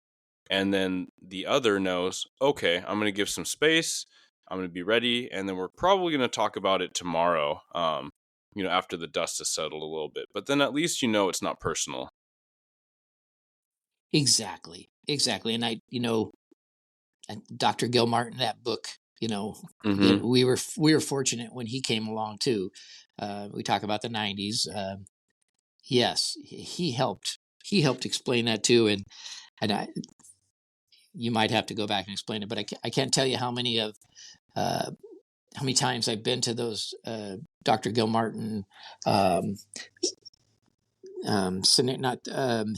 And then the other knows, okay, I'm going to give some space. I'm going to be ready. And then we're probably going to talk about it tomorrow, after the dust has settled a little bit. But then at least it's not personal. Exactly. And Dr. Gilmartin, that book, Mm-hmm. we were fortunate when he came along too. We talk about the 90s. Yes, he helped. He helped explain that too, and you might have to go back and explain it, but I can't tell you how many times I've been to those Dr. Gilmartin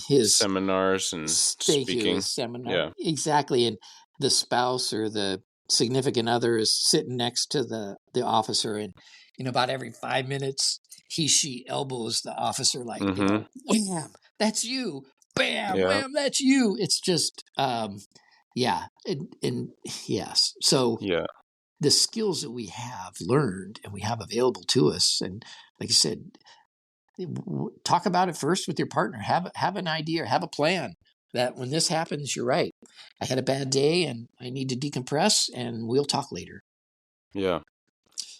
his Seminars and thank you, speaking. his seminar. Yeah. Exactly. And the spouse or the significant other is sitting next to the officer, and about every 5 minutes she elbows the officer, like, Mm-hmm. wham, that's you, bam, Yeah. wham, that's you. It's just yeah. And yes, so Yeah. the skills that we have learned and we have available to us, and like I said, talk about it first with your partner. Have an idea, have a plan that when this happens, you're right. I had a bad day and I need to decompress, and we'll talk later. Yeah.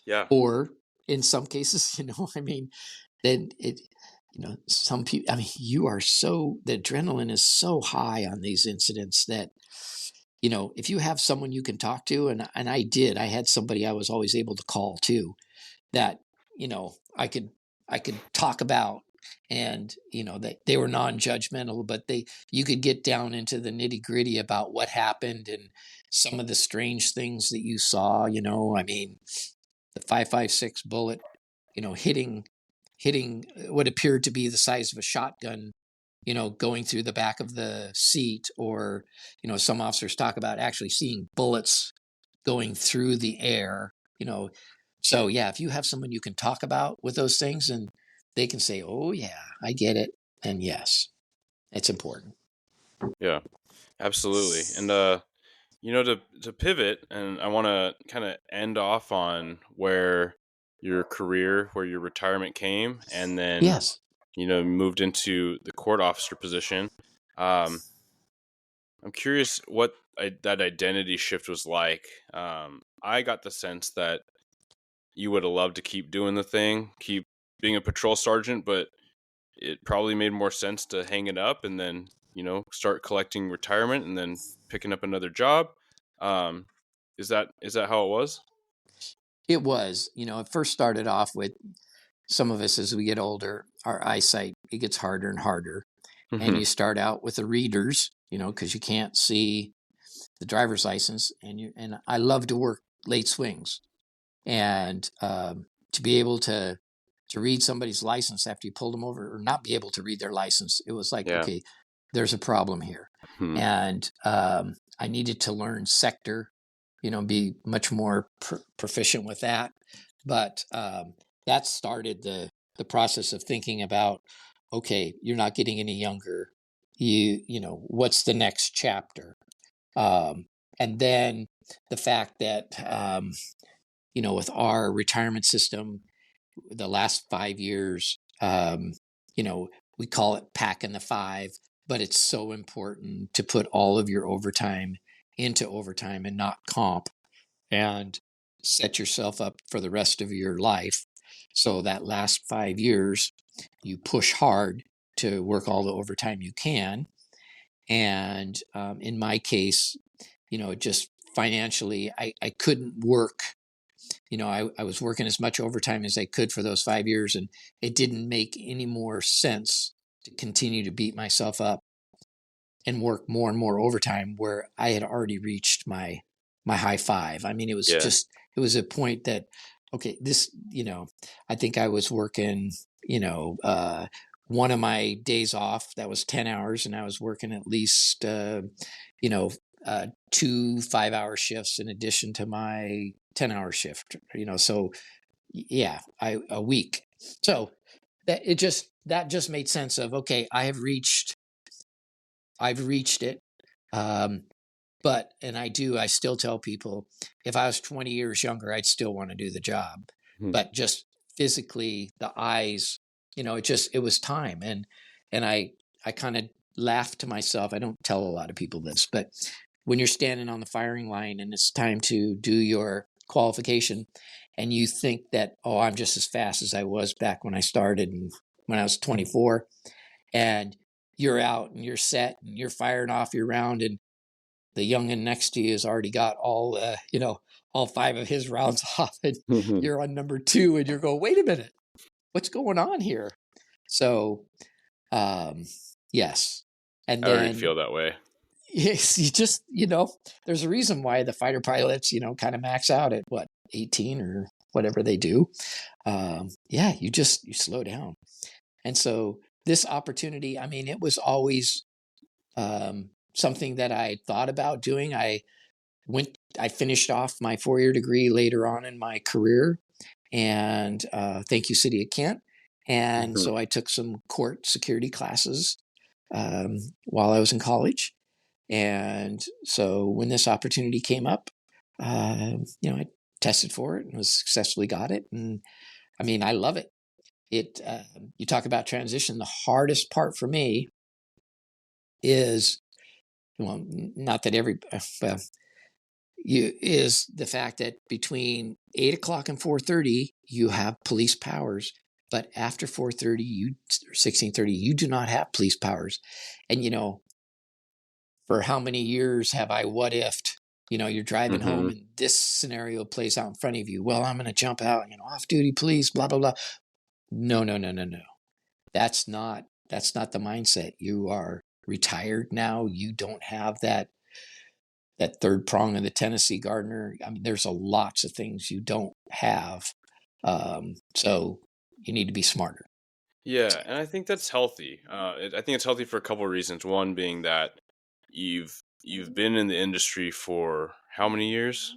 Yeah. Or in some cases, then some people, the adrenaline is so high on these incidents that, if you have someone you can talk to, and I had somebody I was always able to call too, that, I could talk about, and they were non-judgmental, but you could get down into the nitty-gritty about what happened and some of the strange things that you saw. The 5.56 bullet, hitting what appeared to be the size of a shotgun, going through the back of the seat, or some officers talk about actually seeing bullets going through the air. So yeah, if you have someone you can talk about with those things, and they can say, oh yeah, I get it, and yes, it's important. Yeah. Absolutely. And to pivot, and I want to kind of end off on where your retirement came, and then Yes. moved into the court officer position. Um, I'm curious what that identity shift was like. I got the sense that you would have loved to keep doing the thing, keep being a patrol sergeant, but it probably made more sense to hang it up and then start collecting retirement and then picking up another job. Is that how it was? It was. It first started off with some of us, as we get older, our eyesight, it gets harder and harder. And you start out with the readers, because you can't see the driver's license, and I love to work late swings, and to be able to read somebody's license after you pulled them over, or not be able to read their license, it was like, Yeah. okay, there's a problem here. And I needed to learn sector, be much more proficient with that. But that started the process of thinking about, okay, you're not getting any younger. What's the next chapter? And then the fact that, with our retirement system, the last 5 years, we call it packing the five, but it's so important to put all of your overtime into overtime and not comp, and set yourself up for the rest of your life. So that last 5 years, you push hard to work all the overtime you can. And in my case, just financially, I couldn't work, I was working as much overtime as I could for those 5 years, and it didn't make any more sense to continue to beat myself up and work more and more overtime where I had already reached my high five. I mean, Yeah. it was a point that, okay, I think I was working, one of my days off, that was 10 hours, and I was working at least, you know, 2 5-hour shifts in addition to my 10-hour shift, so yeah, a week. So that just made sense of, okay, I've reached it. Um, and I still tell people, if I was 20 years younger, I'd still want to do the job. Mhm. But just physically, the eyes, it was time. And I kind of laughed to myself. I don't tell a lot of people this, but when you're standing on the firing line and it's time to do your qualification, and you think that, oh, I'm just as fast as I was back when I started and when I was 24, and you're out and you're set and you're firing off your round, and the youngin next to you has already got all 5 of his rounds off, and you're on number 2, and you're going, wait a minute, what's going on here? So, yes. And I already then, feel that way. yes, there's a reason why the fighter pilots, kind of max out at 18 or whatever they do. Yeah, you slow down. And so this opportunity, I mean, it was always, something that I thought about doing. I finished off my 4-year degree later on in my career, and thank you, City of Kent. And Mhm. so I took some court security classes while I was in college. And so when this opportunity came up, I tested for it and was successfully got it. And I mean, I love it. You talk about transition. The hardest part for me is, well, not that well, is the fact that between 8 o'clock and 4:30 you have police powers, but after 4:30 or 16:30 you do not have police powers. And for how many years have I what ifed? You're driving home Mhm. and this scenario plays out in front of you. Well, I'm going to jump out, off duty police, blah blah blah. No, no, no, no, no. That's not the mindset. You are retired now. You don't have that third prong of the Tennessee Gardner. I mean, there's lots of things you don't have. So you need to be smarter. Yeah, and I think that's healthy. I think it's healthy for a couple of reasons. One being that you've been in the industry for how many years?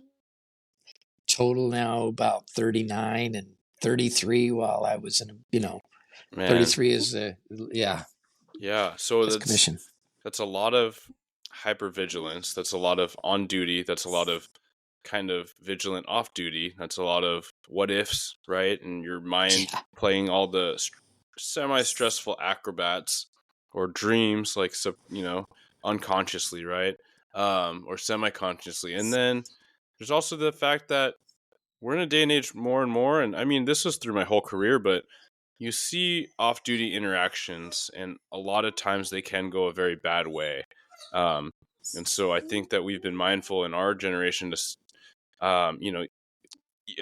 Total now about 39 and 33 while I was in, Man, 33 is, yeah, yeah. So that's commission. that's a lot of hypervigilance. That's a lot of on duty. That's a lot of kind of vigilant off duty. That's a lot of what ifs, right? And your mind Yeah. playing all the semi stressful acrobats or dreams, like unconsciously, right? Or semi consciously. And then there's also the fact that we're in a day and age more and more, and I mean this was through my whole career, but you see off duty interactions, and a lot of times they can go a very bad way. Um, and so I think that we've been mindful in our generation to, I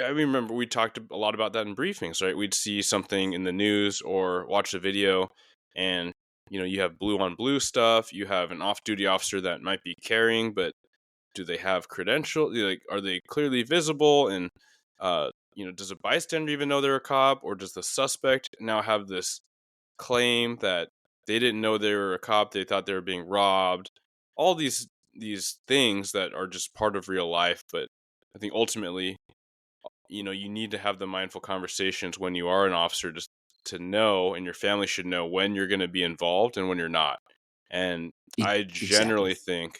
remember we talked a lot about that in briefings, right? We'd see something in the news or watch a video, and you have blue on blue stuff. You have an off duty officer that might be carrying, but do they have credentials? Like, are they clearly visible? And does a bystander even know they're a cop, or does the suspect now have this claim that they didn't know they were a cop, they thought they were being robbed? All these things that are just part of real life, but I think ultimately, you need to have the mindful conversations when you are an officer, just to know, and your family should know when you're going to be involved and when you're not. And I Exactly. generally think,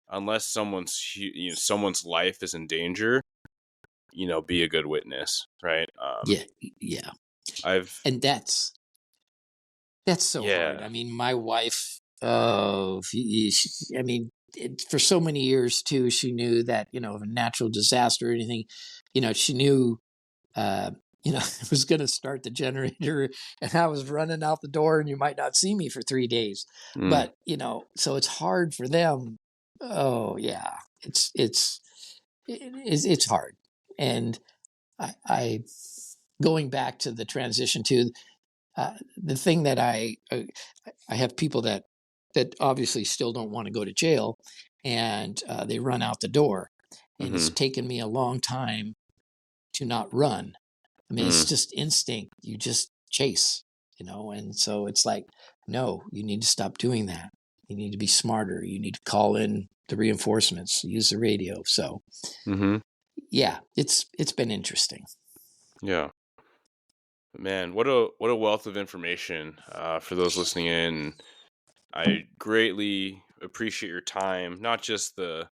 unless someone's life is in danger, be a good witness, right? Yeah. Yeah. I've And that's so hard. Yeah. I mean, my wife, oh, I mean, for so many years too, she knew that, if a natural disaster or anything, she knew, uh, it was going to start the generator, and I was running out the door and you might not see me for 3 days. Mm. But, so it's hard for them. Oh yeah. It's hard. And I going back to the transition to the thing that I have people that obviously still don't want to go to jail, and they run out the door, and it's Mm-hmm. taken me a long time to not run. I mean, it's Mm-hmm. just instinct. You just chase, and so it's like, no, you need to stop doing that. You need to be smarter. You need to call in the reinforcements, use the radio. So Mm-hmm. yeah, it's been interesting. Yeah. Man, what a wealth of information for those listening in. I greatly appreciate your time, not just the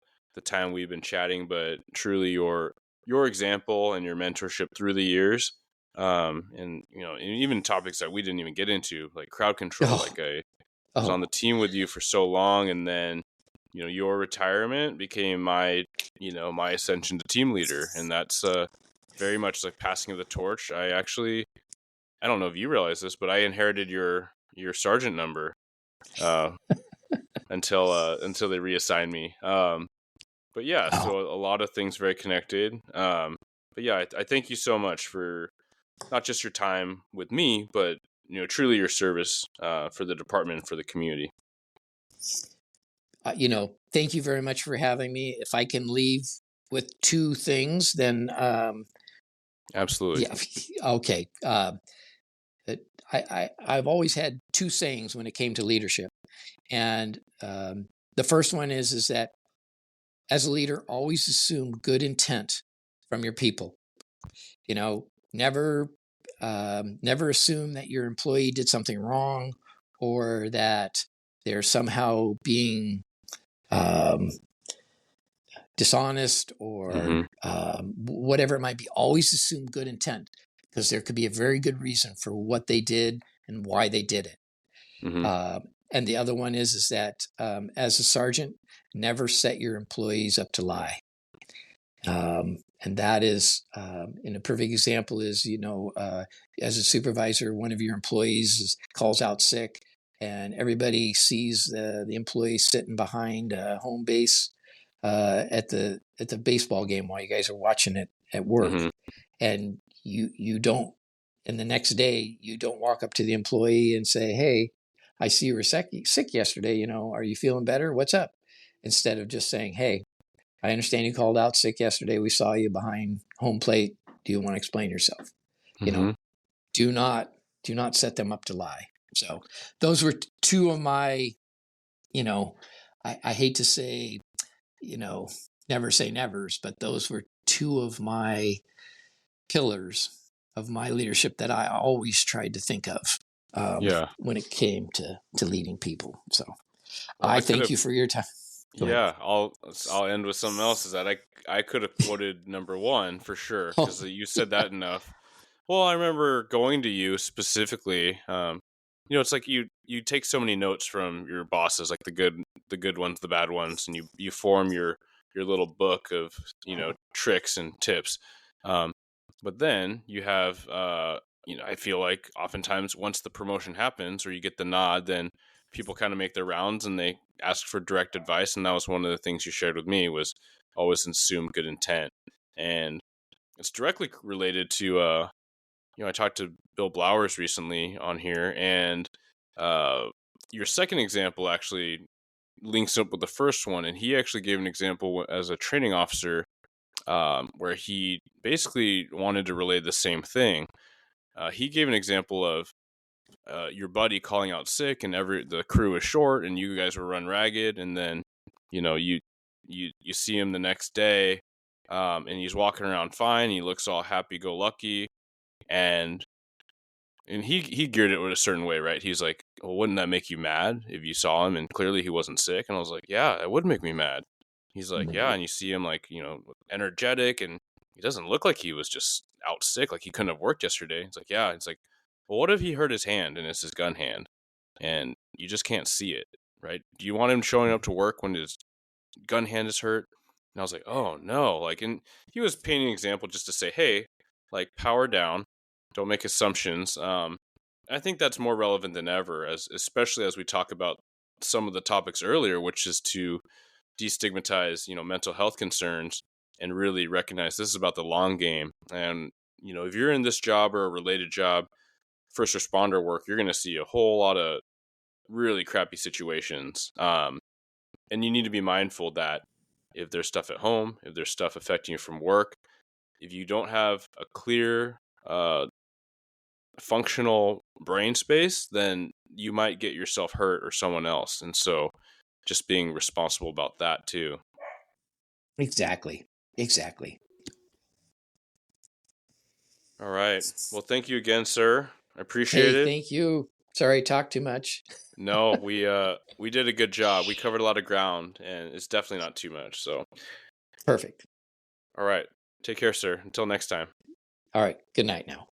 time we've been chatting, but truly your example and your mentorship through the years. And and even topics that we didn't even get into, like crowd control. Oh, Like I was on oh, the team with you for so long, and then your retirement became my ascension to team leader, and that's very much like passing of the torch. I don't know if you realize this, but I inherited your sergeant number uh, until they reassigned me. But yeah, oh. so a lot of things very connected. But yeah, I thank you so much for not just your time with me, but truly your service for the department and for the community. Thank you very much for having me. If I can leave with two things, then Absolutely. yeah, okay. I've always had two sayings when it came to leadership, and the first one is that as a leader, always assume good intent from your people. Never never assume that your employee did something wrong or that they're somehow being um, dishonest or Mm-hmm. whatever it might be. Always assume good intent because there could be a very good reason for what they did and why they did it. Mm-hmm. And the other one is that as a sergeant, never set your employees up to lie. And that is, and a perfect example is, as a supervisor, one of your employees calls out sick, and everybody sees the employee sitting behind home base at the baseball game while you guys are watching it at work, Mm-hmm. and you don't. And the next day, you don't walk up to the employee and say, "Hey, I see you were sick yesterday. Are you feeling better? What's up?" Instead of just saying, "Hey, I understand you called out sick yesterday. We saw you behind home plate. Do you want to explain yourself?" You Mm-hmm. know, do not set them up to lie. So those were two of my, I hate to say, never say nevers, but those were two of my pillars of my leadership that I always tried to think of Yeah. when it came to leading people. So Well, I I could thank have. you for your time. Go ahead. Yeah, I'll end with something else. Is that I could have quoted number one for sure because you said that enough. Well, I remember going to you specifically. It's like you take so many notes from your bosses, like the good ones, the bad ones, and you form your little book of tricks and tips. Um, but then you have I feel like oftentimes once the promotion happens or you get the nod, then people kind of make their rounds and they ask for direct advice. And that was one of the things you shared with me was always assume good intent, and it's directly related to I talked to Bill Blowers recently on here, and uh, your second example actually links up with the first one. And he actually gave an example as a training officer where he basically wanted to relay the same thing. He gave an example of your buddy calling out sick, and the crew is short, and you guys were run ragged, and then you see him the next day, and he's walking around fine. He looks all happy go lucky, and he geared it with a certain way, right? He's like, well, wouldn't that make you mad if you saw him and clearly he wasn't sick? And I was like, yeah, it would make me mad. He's like, yeah, and you see him like, energetic, and he doesn't look like he was just out sick, like he couldn't have worked yesterday. It's like, yeah. It's like, well, what if he hurt his hand and it's his gun hand and you just can't see it, right? Do you want him showing up to work when his gun hand is hurt? And I was like, oh no. Like, and he was painting an example just to say, hey, like, power down, don't make assumptions. I think that's more relevant than ever, especially as we talk about some of the topics earlier, which is to destigmatize, mental health concerns. and really recognize this is about the long game. And, if you're in this job or a related job, first responder work, you're going to see a whole lot of really crappy situations. And you need to be mindful that if there's stuff at home, if there's stuff affecting you from work, if you don't have a clear, functional brain space, then you might get yourself hurt or someone else. And so just being responsible about that too. Exactly. All right. Well, thank you again, sir. I appreciate Hey, it. thank you. Sorry I talked too much. No, we did a good job. We covered a lot of ground, and it's definitely not too much. So, Perfect. all right. Take care, sir. Until next time. All right. Good night now.